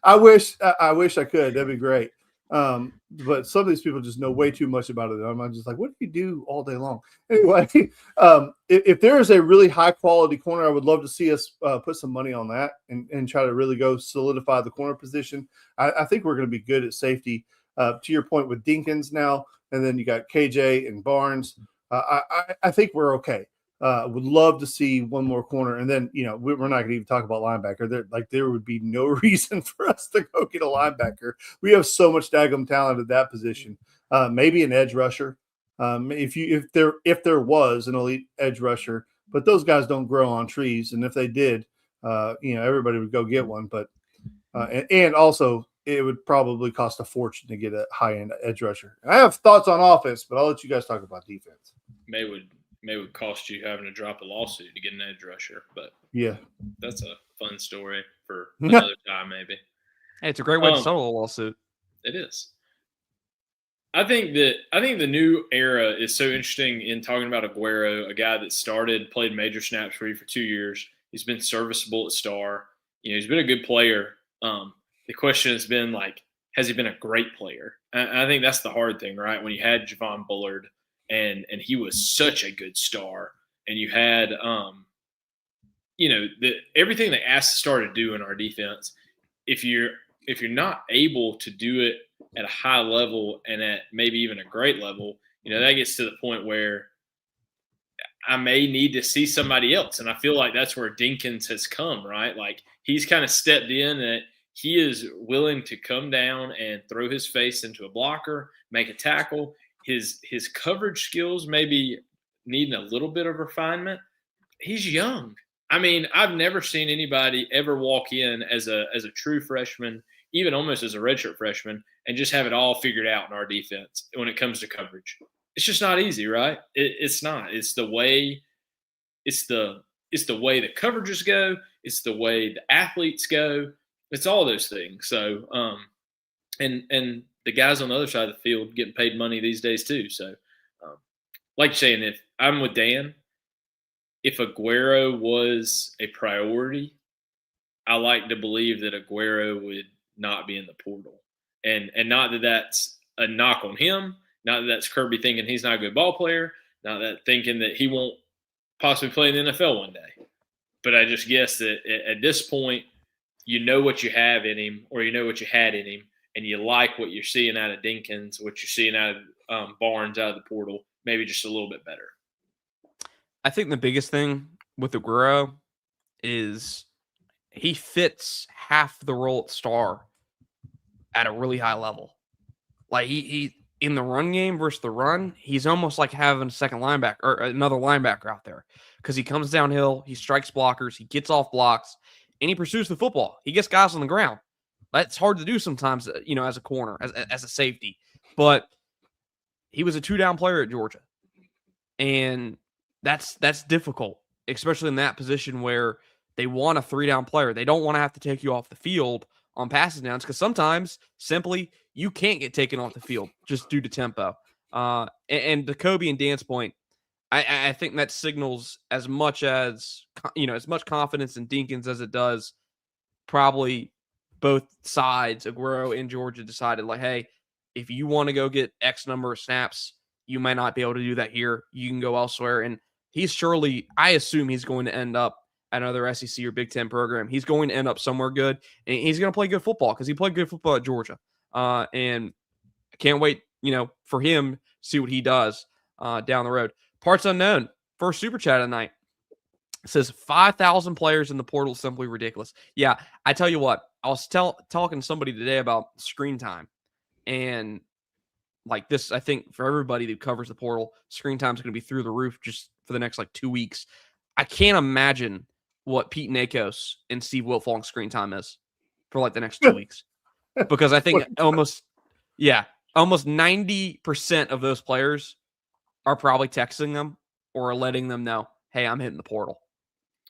I wish I could. That'd be great. But some of these people just know way too much about it. I'm just like, what do you do all day long? Anyway, if there is a really high quality corner, I would love to see us put some money on that and try to really go solidify the corner position. I think we're going to be good at safety. To your point with Dinkins now, and then you got KJ and Barnes. I think we're okay. Would love to see one more corner, and then we're not going to even talk about linebacker. There would be no reason for us to go get a linebacker. We have so much daggum talent at that position. Maybe an edge rusher, if there was an elite edge rusher, but those guys don't grow on trees, and if they did, everybody would go get one. But and also it would probably cost a fortune to get a high-end edge rusher. I have thoughts on offense, but I'll let you guys talk about defense. May would cost you having to drop a lawsuit to get an edge rusher, but yeah, that's a fun story for another time, maybe. Hey, it's a great way to settle a lawsuit. It is. I think the new era is so interesting in talking about Aguero, a guy that played major snaps for you for 2 years. He's been serviceable at star. He's been a good player. The question has been has he been a great player? And I think that's the hard thing, right? When you had Javon Bullard and he was such a good star, and you had everything they asked the star to do in our defense. If you're not able to do it at a high level and at maybe even a great level, that gets to the point where I may need to see somebody else. And I feel like that's where Dinkins has come, right? He's kind of stepped in that he is willing to come down and throw his face into a blocker, make a tackle. His coverage skills maybe needing a little bit of refinement. He's young. I mean, I've never seen anybody ever walk in as a true freshman, even almost as a redshirt freshman, and just have it all figured out in our defense when it comes to coverage. It's just not easy, right? It's not. It's the way the coverages go. It's the way the athletes go. It's all those things. So, and the guys on the other side of the field getting paid money these days too. So, like you're saying, if I'm with Dan, if Aguero was a priority, I like to believe that Aguero would not be in the portal. And not that that's a knock on him, not that that's Kirby thinking he's not a good ball player, not that thinking that he won't possibly play in the NFL one day. But I just guess that at this point, what you have in him, or what you had in him, and you like what you're seeing out of Dinkins, what you're seeing out of Barnes out of the portal, maybe just a little bit better. I think the biggest thing with Aguero is he fits half the role at star at a really high level. He in the run game versus the run, he's almost like having a second linebacker or another linebacker out there, because he comes downhill, he strikes blockers, he gets off blocks, and he pursues the football. He gets guys on the ground. That's hard to do sometimes, as a corner, as a safety. But he was a 2-down player at Georgia, and that's difficult, especially in that position where they want a 3-down player. They don't want to have to take you off the field on passing downs, because sometimes simply you can't get taken off the field just due to tempo. And to Kobe and Dan's point, I think that signals as much confidence in Dinkins as it does probably both sides. Aguero and Georgia decided, hey, if you want to go get X number of snaps, you might not be able to do that here. You can go elsewhere. And I assume he's going to end up at another SEC or Big Ten program. He's going to end up somewhere good, and he's going to play good football because he played good football at Georgia. And I can't wait, for him to see what he does down the road. Parts unknown. First super chat of the night. It says 5,000 players in the portal, simply ridiculous. Yeah, I tell you what, I was talking to somebody today about screen time, and this, I think for everybody that covers the portal, screen time is going to be through the roof just for the next 2 weeks. I can't imagine what Pete Nakos and Steve Wiltfong's screen time is for the next 2 weeks, because I think almost 90% of those players are probably texting them or letting them know, hey, I'm hitting the portal.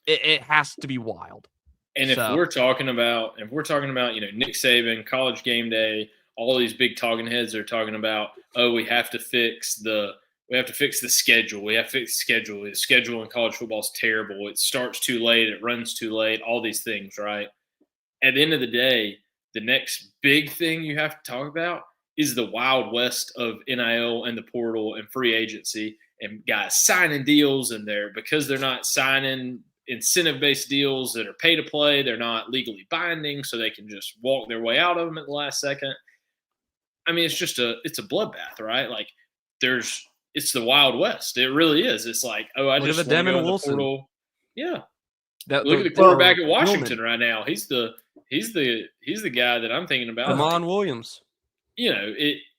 It has to be wild. And if we're talking about Nick Saban, College Game Day, all these big talking heads are talking about, we have to fix the schedule. We have to fix the schedule. The schedule in college football is terrible. It starts too late. It runs too late. All these things, right? At the end of the day, the next big thing you have to talk about is the wild west of NIL and the portal and free agency, and guys signing deals, and because they're not signing incentive-based deals that are pay to play, they're not legally binding, so they can just walk their way out of them at the last second. I mean, it's a bloodbath, right? There's it's the Wild West. It really is. It's like, oh, I Look just at the want to go Demon in the Wilson. portal. Yeah. That, Look at the quarterback at Gilman. Washington right now. He's the guy that I'm thinking about. Damon Williams. You know,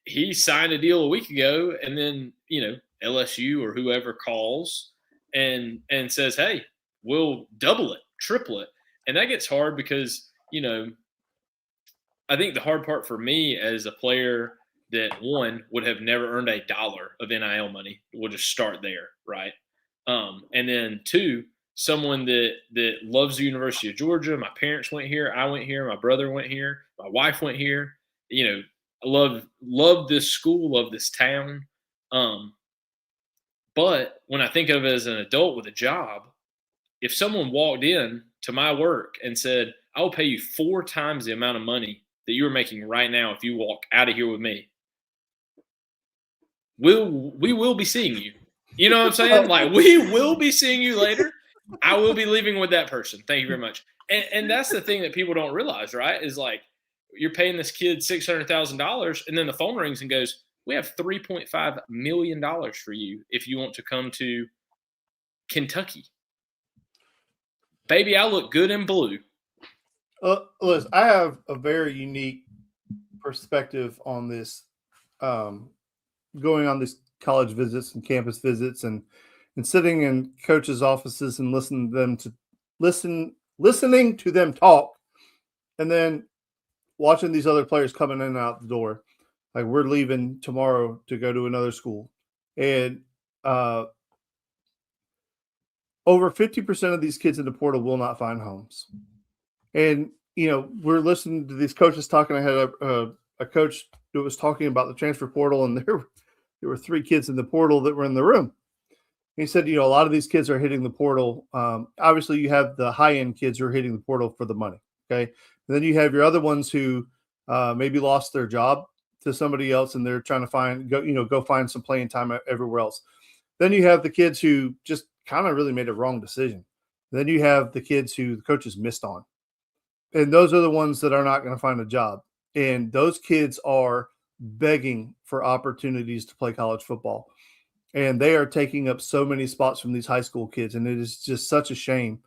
he signed a deal a week ago, and then, you know, LSU or whoever calls and says, hey, we'll double it, triple it. And that gets hard because, you know, I think the hard part for me as a player that, one, would have never earned $1 of NIL money, we'll just start there, right? And then two, someone that loves the University of Georgia. My parents went here. I went here. My brother went here. My wife went here. You know, I love this school, love this town. But when I think of it as an adult with a job, if someone walked in to my work and said, I will pay you 4 times the amount of money that you are making right now if you walk out of here with me, we will be seeing you. You know what I'm saying? Like, we will be seeing you later. I will be leaving with that person. Thank you very much. And that's the thing that people don't realize, right? Is like, you're paying this kid $600,000, and then the phone rings and goes, we have $3.5 million for you if you want to come to Kentucky. Baby, I look good in blue. Listen, I have a very unique perspective on this, going on these college visits and campus visits and sitting in coaches' offices and listening to them talk, and then watching these other players coming in and out the door. Like, we're leaving tomorrow to go to another school. And over 50% of these kids in the portal will not find homes. And, you know, we're listening to these coaches talking. I had a coach that was talking about the transfer portal, and there were 3 kids in the portal that were in the room. He said, you know, a lot of these kids are hitting the portal. Obviously, you have the high-end kids who are hitting the portal for the money, okay? And then you have your other ones who maybe lost their job to somebody else, and they're trying to go find some playing time everywhere else. Then you have the kids who just kind of really made a wrong decision. Then you have the kids who the coaches missed on. And those are the ones that are not going to find a job. And those kids are begging for opportunities to play college football. And they are taking up so many spots from these high school kids. And it is just such a shame.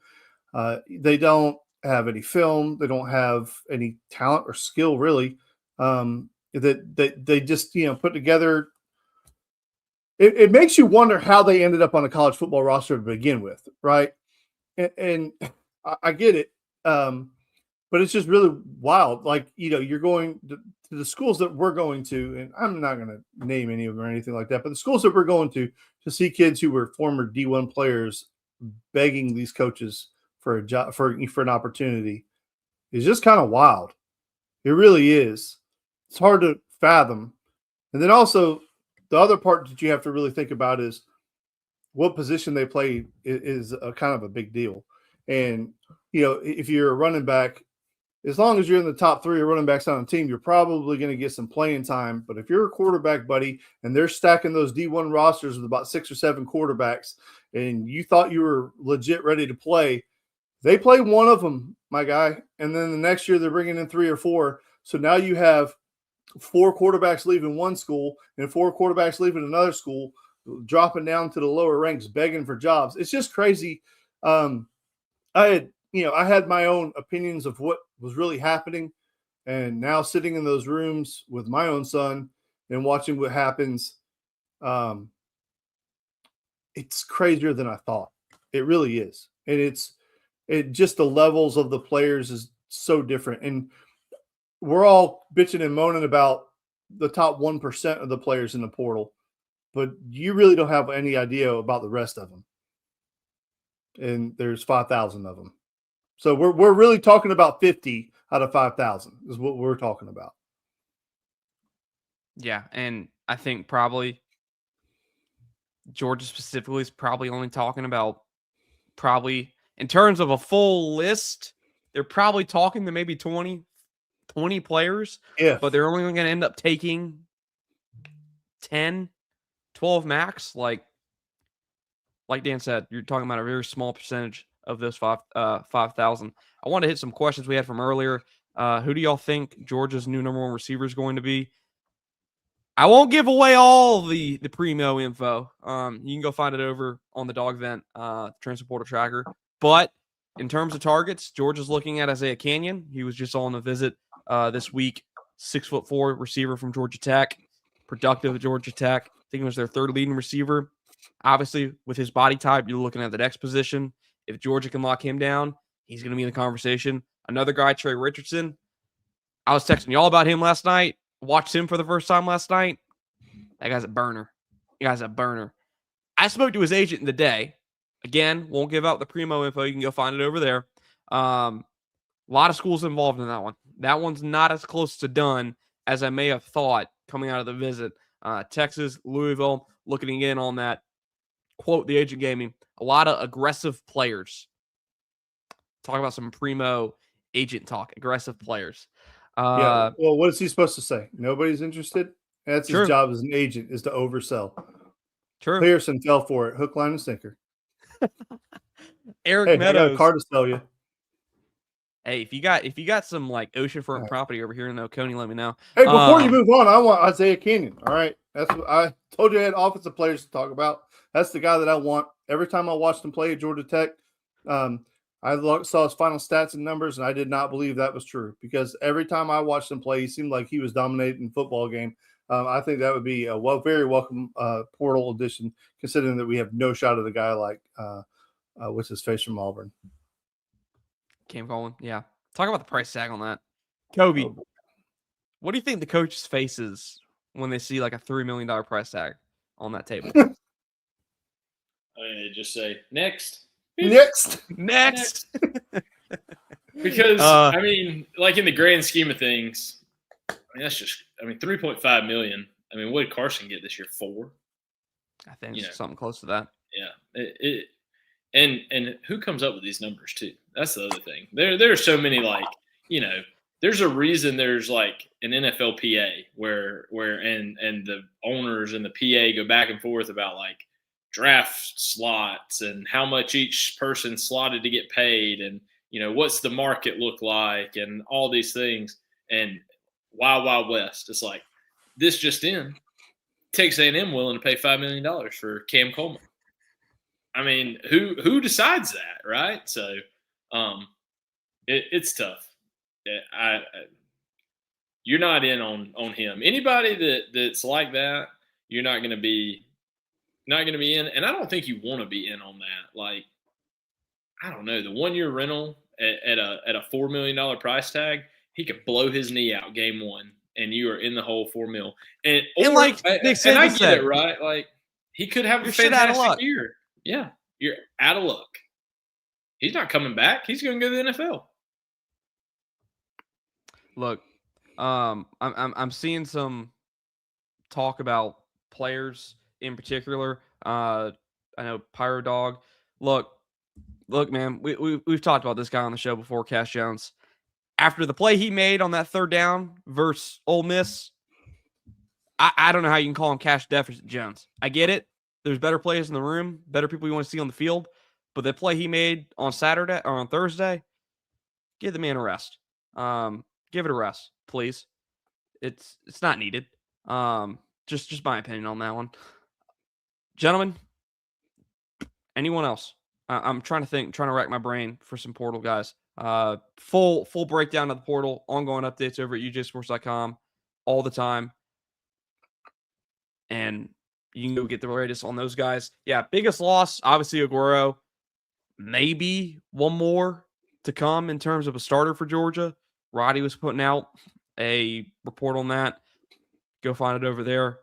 They don't have any film. They don't have any talent or skill, really, that they just, you know, put together. It makes you wonder how they ended up on a college football roster to begin with, right? And I get it. But it's just really wild. Like, you know, you're going to the schools that we're going to, and I'm not going to name any of them or anything like that, but the schools that we're going to see kids who were former D1 players begging these coaches for a job, for an opportunity, is just kind of wild. It really is. It's hard to fathom. And then also the other part that you have to really think about is what position they play is a kind of a big deal. And, you know, if you're a running back, as long as you're in the top 3 of running backs on the team, you're probably going to get some playing time. But if you're a quarterback, buddy, and they're stacking those D1 rosters with about 6 or 7 quarterbacks, and you thought you were legit ready to play, they play one of them, my guy. And then the next year they're bringing in 3 or 4. So now you have 4 quarterbacks leaving one school and 4 quarterbacks leaving another school, dropping down to the lower ranks, begging for jobs. It's just crazy. I had my own opinions of what was really happening, and now sitting in those rooms with my own son and watching what happens, it's crazier than I thought. It really is. And it just the levels of the players is so different. And we're all bitching and moaning about the top 1% of the players in the portal, but you really don't have any idea about the rest of them. And there's 5,000 of them. So we're really talking about 50 out of 5,000 is what we're talking about. Yeah, and I think probably Georgia specifically is probably only talking about in terms of a full list, they're probably talking to maybe 20 players. Yeah. But they're only going to end up taking 10, 12 max. Like Dan said, you're talking about a very small percentage of those 5,000. I want to hit some questions we had from earlier. Who do y'all think Georgia's new number 1 receiver is going to be? I won't give away all the primo info. You can go find it over on the Dog Vent transfer portal tracker. But in terms of targets, Georgia's looking at Isaiah Canyon. He was just on a visit this week. 6'4" receiver from Georgia Tech, productive at Georgia Tech. I think he was their third leading receiver. Obviously, with his body type, you're looking at the next position. If Georgia can lock him down, he's going to be in the conversation. Another guy, Trey Richardson. I was texting y'all about him last night. Watched him for the first time last night. That guy's a burner. I spoke to his agent today. Again, won't give out the primo info. You can go find it over there. A lot of schools involved in that one. That one's not as close to done as I may have thought coming out of the visit. Texas, Louisville, looking again on that. Quote the agent gave me. A lot of aggressive players. Talk about some primo agent talk. Aggressive players. Yeah. Well, what is he supposed to say? Nobody's interested? That's his job as an agent, is to oversell. True. Pearson fell for it. Hook, line, and sinker. Eric Meadows. I got a car to sell you. Hey, if you got some like oceanfront property over here in Oconee, let me know. Hey, before you move on, I want Isaiah Canyon. All right. That's what I told you I had offensive players to talk about. That's the guy that I want. Every time I watched him play at Georgia Tech, I saw his final stats and numbers, and I did not believe that was true because every time I watched him play, he seemed like he was dominating the football game. I think that would be a very welcome portal addition, considering that we have no shot of the guy like what's his face from Auburn. Cam Colin, yeah. Talk about the price tag on that. Kobe, what do you think the coach's face is when they see like a $3 million price tag on that table? Just say next. Next. Because I mean, like in the grand scheme of things, that's just 3.5 million. I mean, what did Carson get this year? 4? I think something close to that. Yeah. And who comes up with these numbers too? That's the other thing. There are so many, like, there's a reason there's like an NFL PA where and the owners and the PA go back and forth about like draft slots and how much each person slotted to get paid and what's the market look like and all these things. And Wild West, it's like this just in. Texas A&M willing to pay $5 million for Cam Coleman. I mean, who decides that, right? So, it's tough. You're not in on him. Anybody that's like that, you're not going to be in. And I don't think you want to be in on that. Like, I don't know, the 1-year rental at a $4 million price tag, he could blow his knee out game 1, and you are in the hole $4 million. And like Nick Saban I get it, right? Like, he could have a fantastic year. Yeah, you're out of luck. He's not coming back. He's going to go to the NFL. Look, I'm seeing some talk about players in particular. I know Pyro Dog. Look, man, we've talked about this guy on the show before, Cash Jones. After the play he made on that 3rd down versus Ole Miss, I don't know how you can call him Cash Deficit Jones. I get it. There's better players in the room, better people you want to see on the field. But the play he made on Saturday or on Thursday, give the man a rest. Give it a rest, please. It's not needed. Just my opinion on that one. Gentlemen, anyone else? I'm trying to rack my brain for some portal guys. Full breakdown of the portal, ongoing updates over at UGASports.com all the time. And you can go get the latest on those guys. Yeah, biggest loss, obviously Aguero. Maybe one more to come in terms of a starter for Georgia. Roddy was putting out a report on that. Go find it over there.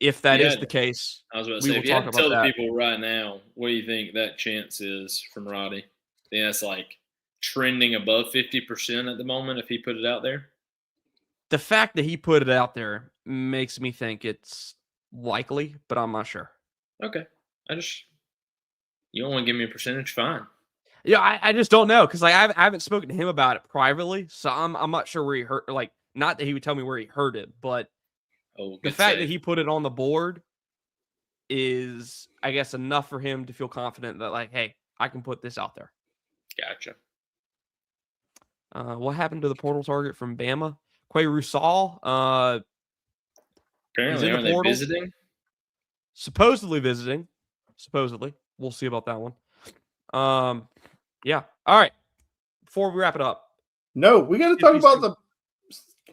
If that is the case, I was about to say, if you had to tell the people right now, what do you think that chance is from Roddy? I think that's like trending above 50% at the moment if he put it out there. The fact that he put it out there makes me think it's likely, but I'm not sure. Okay. You don't want to give me a percentage? Fine. Yeah, I just don't know because like I haven't spoken to him about it privately, so I'm not sure where he heard. Like, not that he would tell me where he heard it, but the fact that he put it on the board is, I guess, enough for him to feel confident that like, hey, I can put this out there. Gotcha. What happened to the portal target from Bama? Quay Rusal. Apparently, in the aren't they portal. visiting? Supposedly visiting. Supposedly. We'll see about that one. Yeah. All right. Before we wrap it up. No, we got to talk about the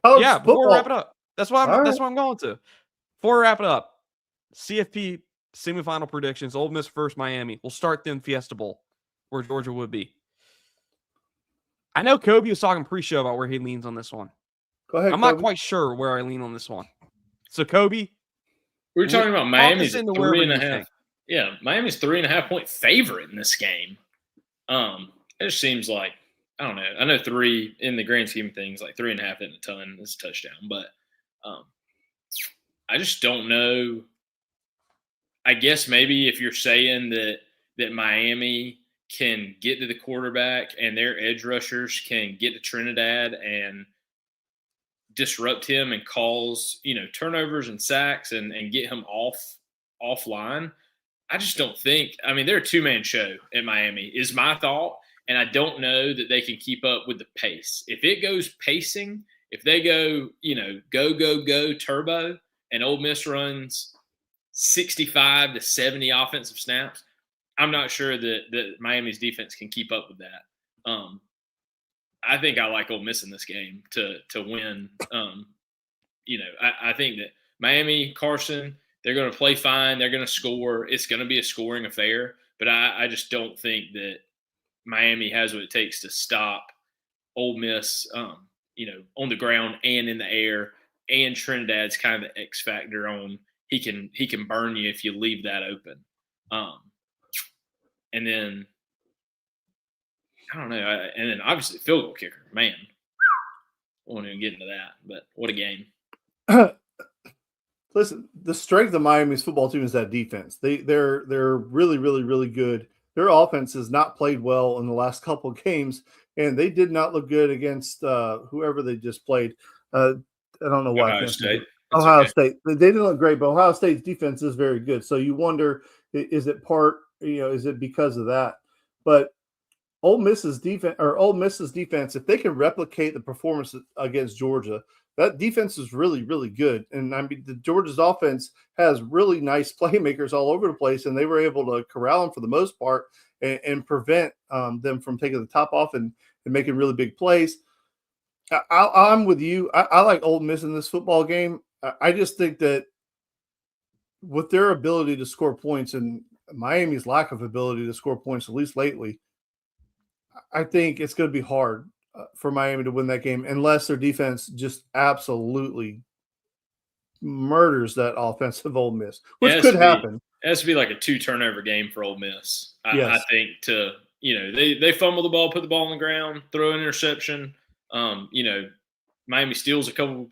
college before football. we wrap it up. That's what All right. I'm going to. Before we wrap it up, CFP semifinal predictions: Ole Miss versus Miami. We'll start then Fiesta Bowl, where Georgia would be. I know Kobe was talking pre-show about where he leans on this one. Go ahead. I'm not quite sure where I lean on this one. So Kobe, we were talking about Miami's into 3.5. Yeah, Miami's 3.5 point favorite in this game. It just seems like, I don't know. I know 3 in the grand scheme of things, like 3.5 isn't a ton. It's a touchdown, but I just don't know. I guess maybe if you're saying that Miami can get to the quarterback and their edge rushers can get to Trinidad and disrupt him and cause, turnovers and sacks and get him offline. I just don't think – I mean, they're a two-man show at Miami is my thought, and I don't know that they can keep up with the pace. If it goes pacing, if they go, go turbo, and Ole Miss runs 65 to 70 offensive snaps, I'm not sure that Miami's defense can keep up with that. I think I like Ole Miss in this game to win. I think that Miami, Carson – they're going to play fine. They're going to score. It's going to be a scoring affair. But I just don't think that Miami has what it takes to stop Ole Miss, on the ground and in the air. And Trinidad's kind of the X factor on he can burn you if you leave that open. And then I don't know. And then obviously field goal kicker, man. I won't even get into that. But what a game. Listen, the strength of Miami's football team is that defense. They're really, really, really good. Their offense has not played well in the last couple of games, and they did not look good against whoever they just played. I don't know why. Ohio State. Ohio State. They didn't look great, but Ohio State's defense is very good. So you wonder, is it is it because of that? But Ole Miss's defense, if they can replicate the performance against Georgia, that defense is really, really good. And I mean, the Georgia's offense has really nice playmakers all over the place, and they were able to corral them for the most part and prevent them from taking the top off and making really big plays. I'm with you. I like Ole Miss in this football game. I just think that with their ability to score points and Miami's lack of ability to score points, at least lately, I think it's going to be hard for Miami to win that game unless their defense just absolutely murders that offensive Ole Miss, which could happen. It has to be like a 2-turnover game for Ole Miss. I think they fumble the ball, put the ball on the ground, throw an interception. Miami steals a couple.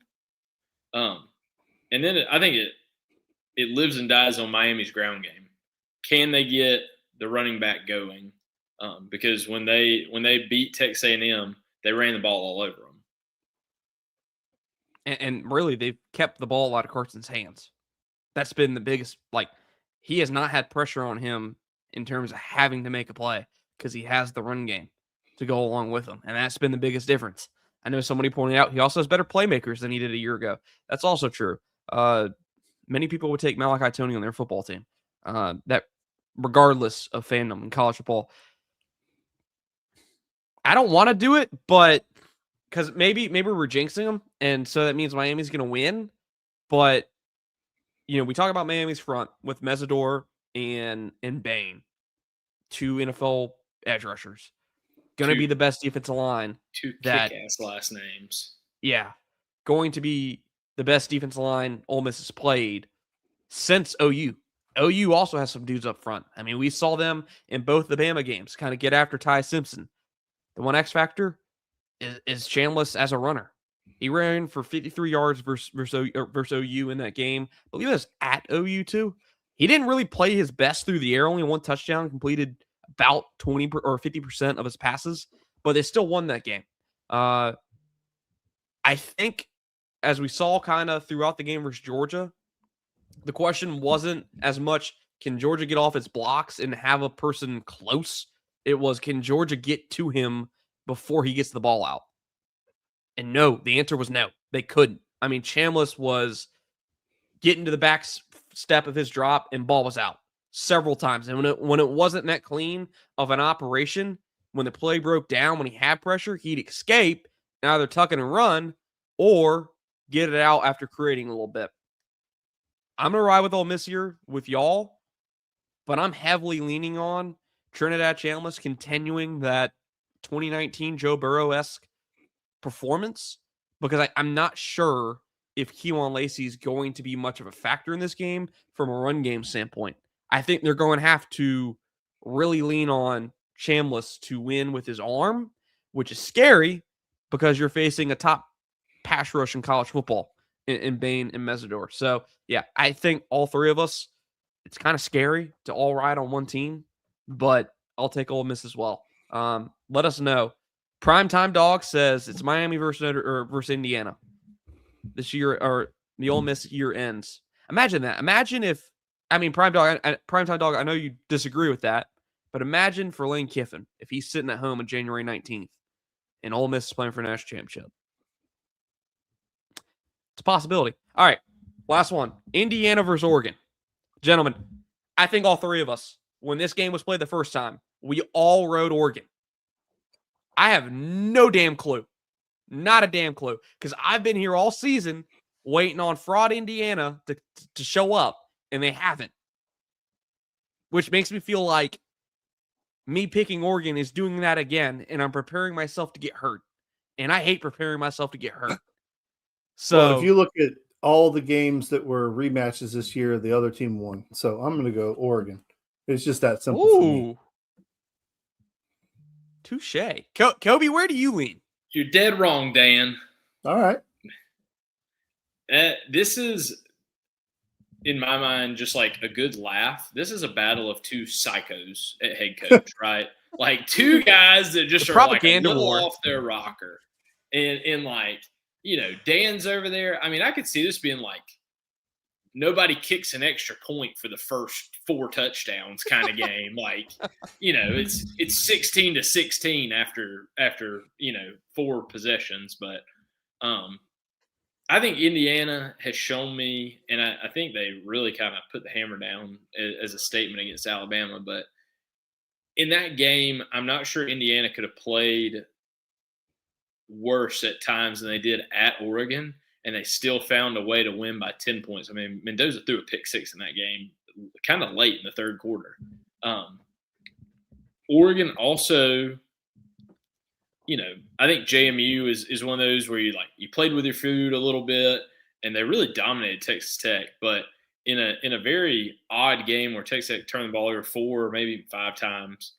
And then I think it lives and dies on Miami's ground game. Can they get the running back going? Because when they beat Texas A&M, they ran the ball all over them. And really, they've kept the ball out of Carson's hands. That's been the biggest, he has not had pressure on him in terms of having to make a play because he has the run game to go along with him. And that's been the biggest difference. I know somebody pointed out he also has better playmakers than he did a year ago. That's also true. Many people would take Malachi Toney on their football team. That regardless of fandom in college football. I don't want to do it, but because maybe we're jinxing them, and so that means Miami's going to win. But we talk about Miami's front with Mesidor and Bain, 2 NFL edge rushers, going to be the best defensive line. 2 kick-ass last names. Yeah, going to be the best defensive line Ole Miss has played since OU. OU also has some dudes up front. I mean, we saw them in both the Bama games kind of get after Ty Simpson. The one X factor is Chambliss as a runner. He ran for 53 yards versus OU in that game. I believe it was at OU too. He didn't really play his best through the air. Only 1 touchdown, completed about 20 or 50% of his passes, but they still won that game. I think as we saw kind of throughout the game versus Georgia, the question wasn't as much, can Georgia get off its blocks and have a person close? It was, can Georgia get to him before he gets the ball out? And no, the answer was no. They couldn't. I mean, Chambliss was get into the back step of his drop, and ball was out several times. And when it wasn't that clean of an operation, when the play broke down, when he had pressure, he'd escape and either tuck it and run or get it out after creating a little bit. I'm going to ride with Ole Miss here with y'all, but I'm heavily leaning on Trinidad Chambliss continuing that 2019 Joe Burrow-esque performance, because I'm not sure if Keewan Lacey is going to be much of a factor in this game from a run game standpoint. I think they're going to have to really lean on Chambliss to win with his arm, which is scary because you're facing a top pass rush in college football in Bain and Mesidor. So, yeah, I think all three of us, it's kind of scary to all ride on one team, but I'll take Ole Miss as well. Let us know. Primetime Dog says it's Miami versus Indiana this year, or the Ole Miss year ends. Imagine that. Imagine if, Primetime Dog, I know you disagree with that, but imagine for Lane Kiffin if he's sitting at home on January 19th and Ole Miss is playing for a national championship. It's a possibility. All right, last one. Indiana versus Oregon. Gentlemen, I think all three of us, when this game was played the first time, we all rode Oregon. I have no damn clue. Not a damn clue. Because I've been here all season waiting on fraud Indiana to show up, and they haven't. Which makes me feel like me picking Oregon is doing that again, and I'm preparing myself to get hurt. And I hate preparing myself to get hurt. So well, if you look at all the games that were rematches this year, the other team won. So I'm going to go Oregon. It's just that simple for me. Touche. Kobe, where do you lean? You're dead wrong, Dan. All right. This is, in my mind, just like a good laugh. This is a battle of two psychos at head coach, right? Like two guys that just are like a little off their rocker. And like, Dan's over there. I mean, I could see this being like nobody kicks an extra point for the first 4 touchdowns kind of game. Like, it's 16-16 after 4 possessions. But I think Indiana has shown me, and I think they really kind of put the hammer down as a statement against Alabama. But in that game, I'm not sure Indiana could have played worse at times than they did at Oregon, and they still found a way to win by 10 points. I mean, Mendoza threw a pick 6 in that game kind of late in the third quarter. Oregon also, I think JMU is one of those where you played with your food a little bit, and they really dominated Texas Tech. But in a very odd game where Texas Tech turned the ball over 4 or maybe 5 times,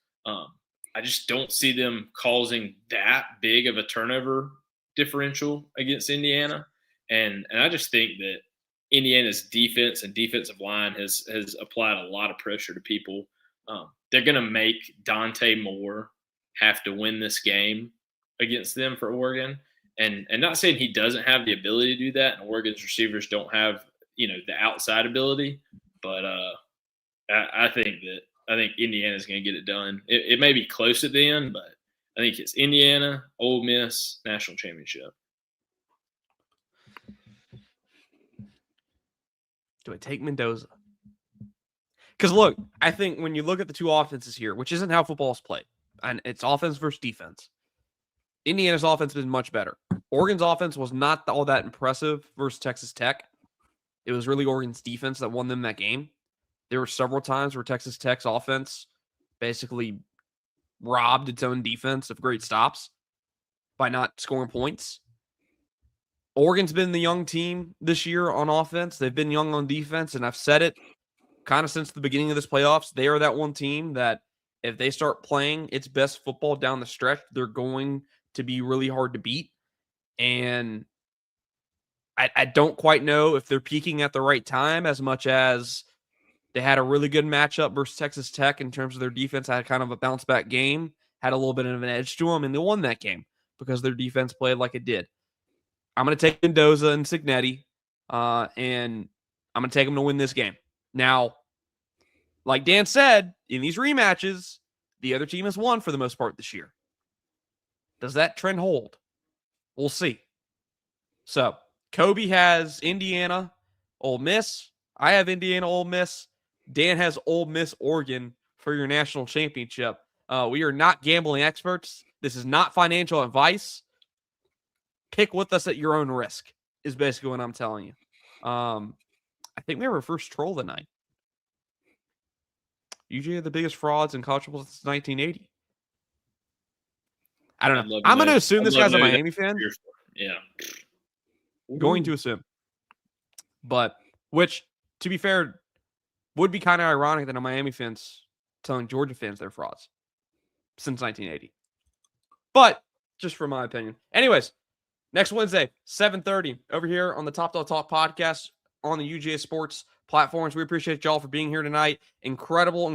I just don't see them causing that big of a turnover differential against Indiana. And I just think that Indiana's defense and defensive line has applied a lot of pressure to people. They're going to make Dante Moore have to win this game against them for Oregon. And not saying he doesn't have the ability to do that, and Oregon's receivers don't have, the outside ability. But I think Indiana's going to get it done. It may be close at the end, but I think it's Indiana, Ole Miss, national championship. Do I take Mendoza? Because, look, I think when you look at the two offenses here, which isn't how football is played, and it's offense versus defense, Indiana's offense has been much better. Oregon's offense was not all that impressive versus Texas Tech. It was really Oregon's defense that won them that game. There were several times where Texas Tech's offense basically robbed its own defense of great stops by not scoring points. Oregon's been the young team this year on offense. They've been young on defense, and I've said it kind of since the beginning of this playoffs. They are that one team that if they start playing its best football down the stretch, they're going to be really hard to beat. And I don't quite know if they're peaking at the right time, as much as they had a really good matchup versus Texas Tech in terms of their defense. Had kind of a bounce back game, had a little bit of an edge to them, and they won that game because their defense played like it did. I'm going to take Mendoza and Signetti, and I'm going to take them to win this game. Now, like Dan said, in these rematches, the other team has won for the most part this year. Does that trend hold? We'll see. So, Kobe has Indiana Ole Miss. I have Indiana, Ole Miss. Dan has Ole Miss, Oregon for your national championship. We are not gambling experts. This is not financial advice. Pick with us at your own risk is basically what I'm telling you. I think we have our first troll tonight. UGA are the biggest frauds in college football since 1980. I don't know. I'm going to assume this guy's a Miami fan. Yeah. Going to assume. But, which, to be fair, would be kind of ironic that a Miami fan's telling Georgia fans they're frauds since 1980. But, just for my opinion. Anyways, next Wednesday, 7:30, over here on the Top Dawg Talk podcast on the UGASports platforms. We appreciate y'all for being here tonight. Incredible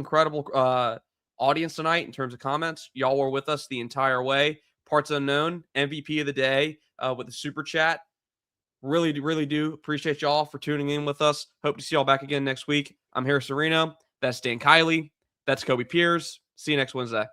audience tonight in terms of comments. Y'all were with us the entire way. Parts Unknown, MVP of the day with the super chat. Really, really do appreciate y'all for tuning in with us. Hope to see y'all back again next week. I'm Harrison Reno. That's Dan Kiley. That's Koby Pyrz. See you next Wednesday.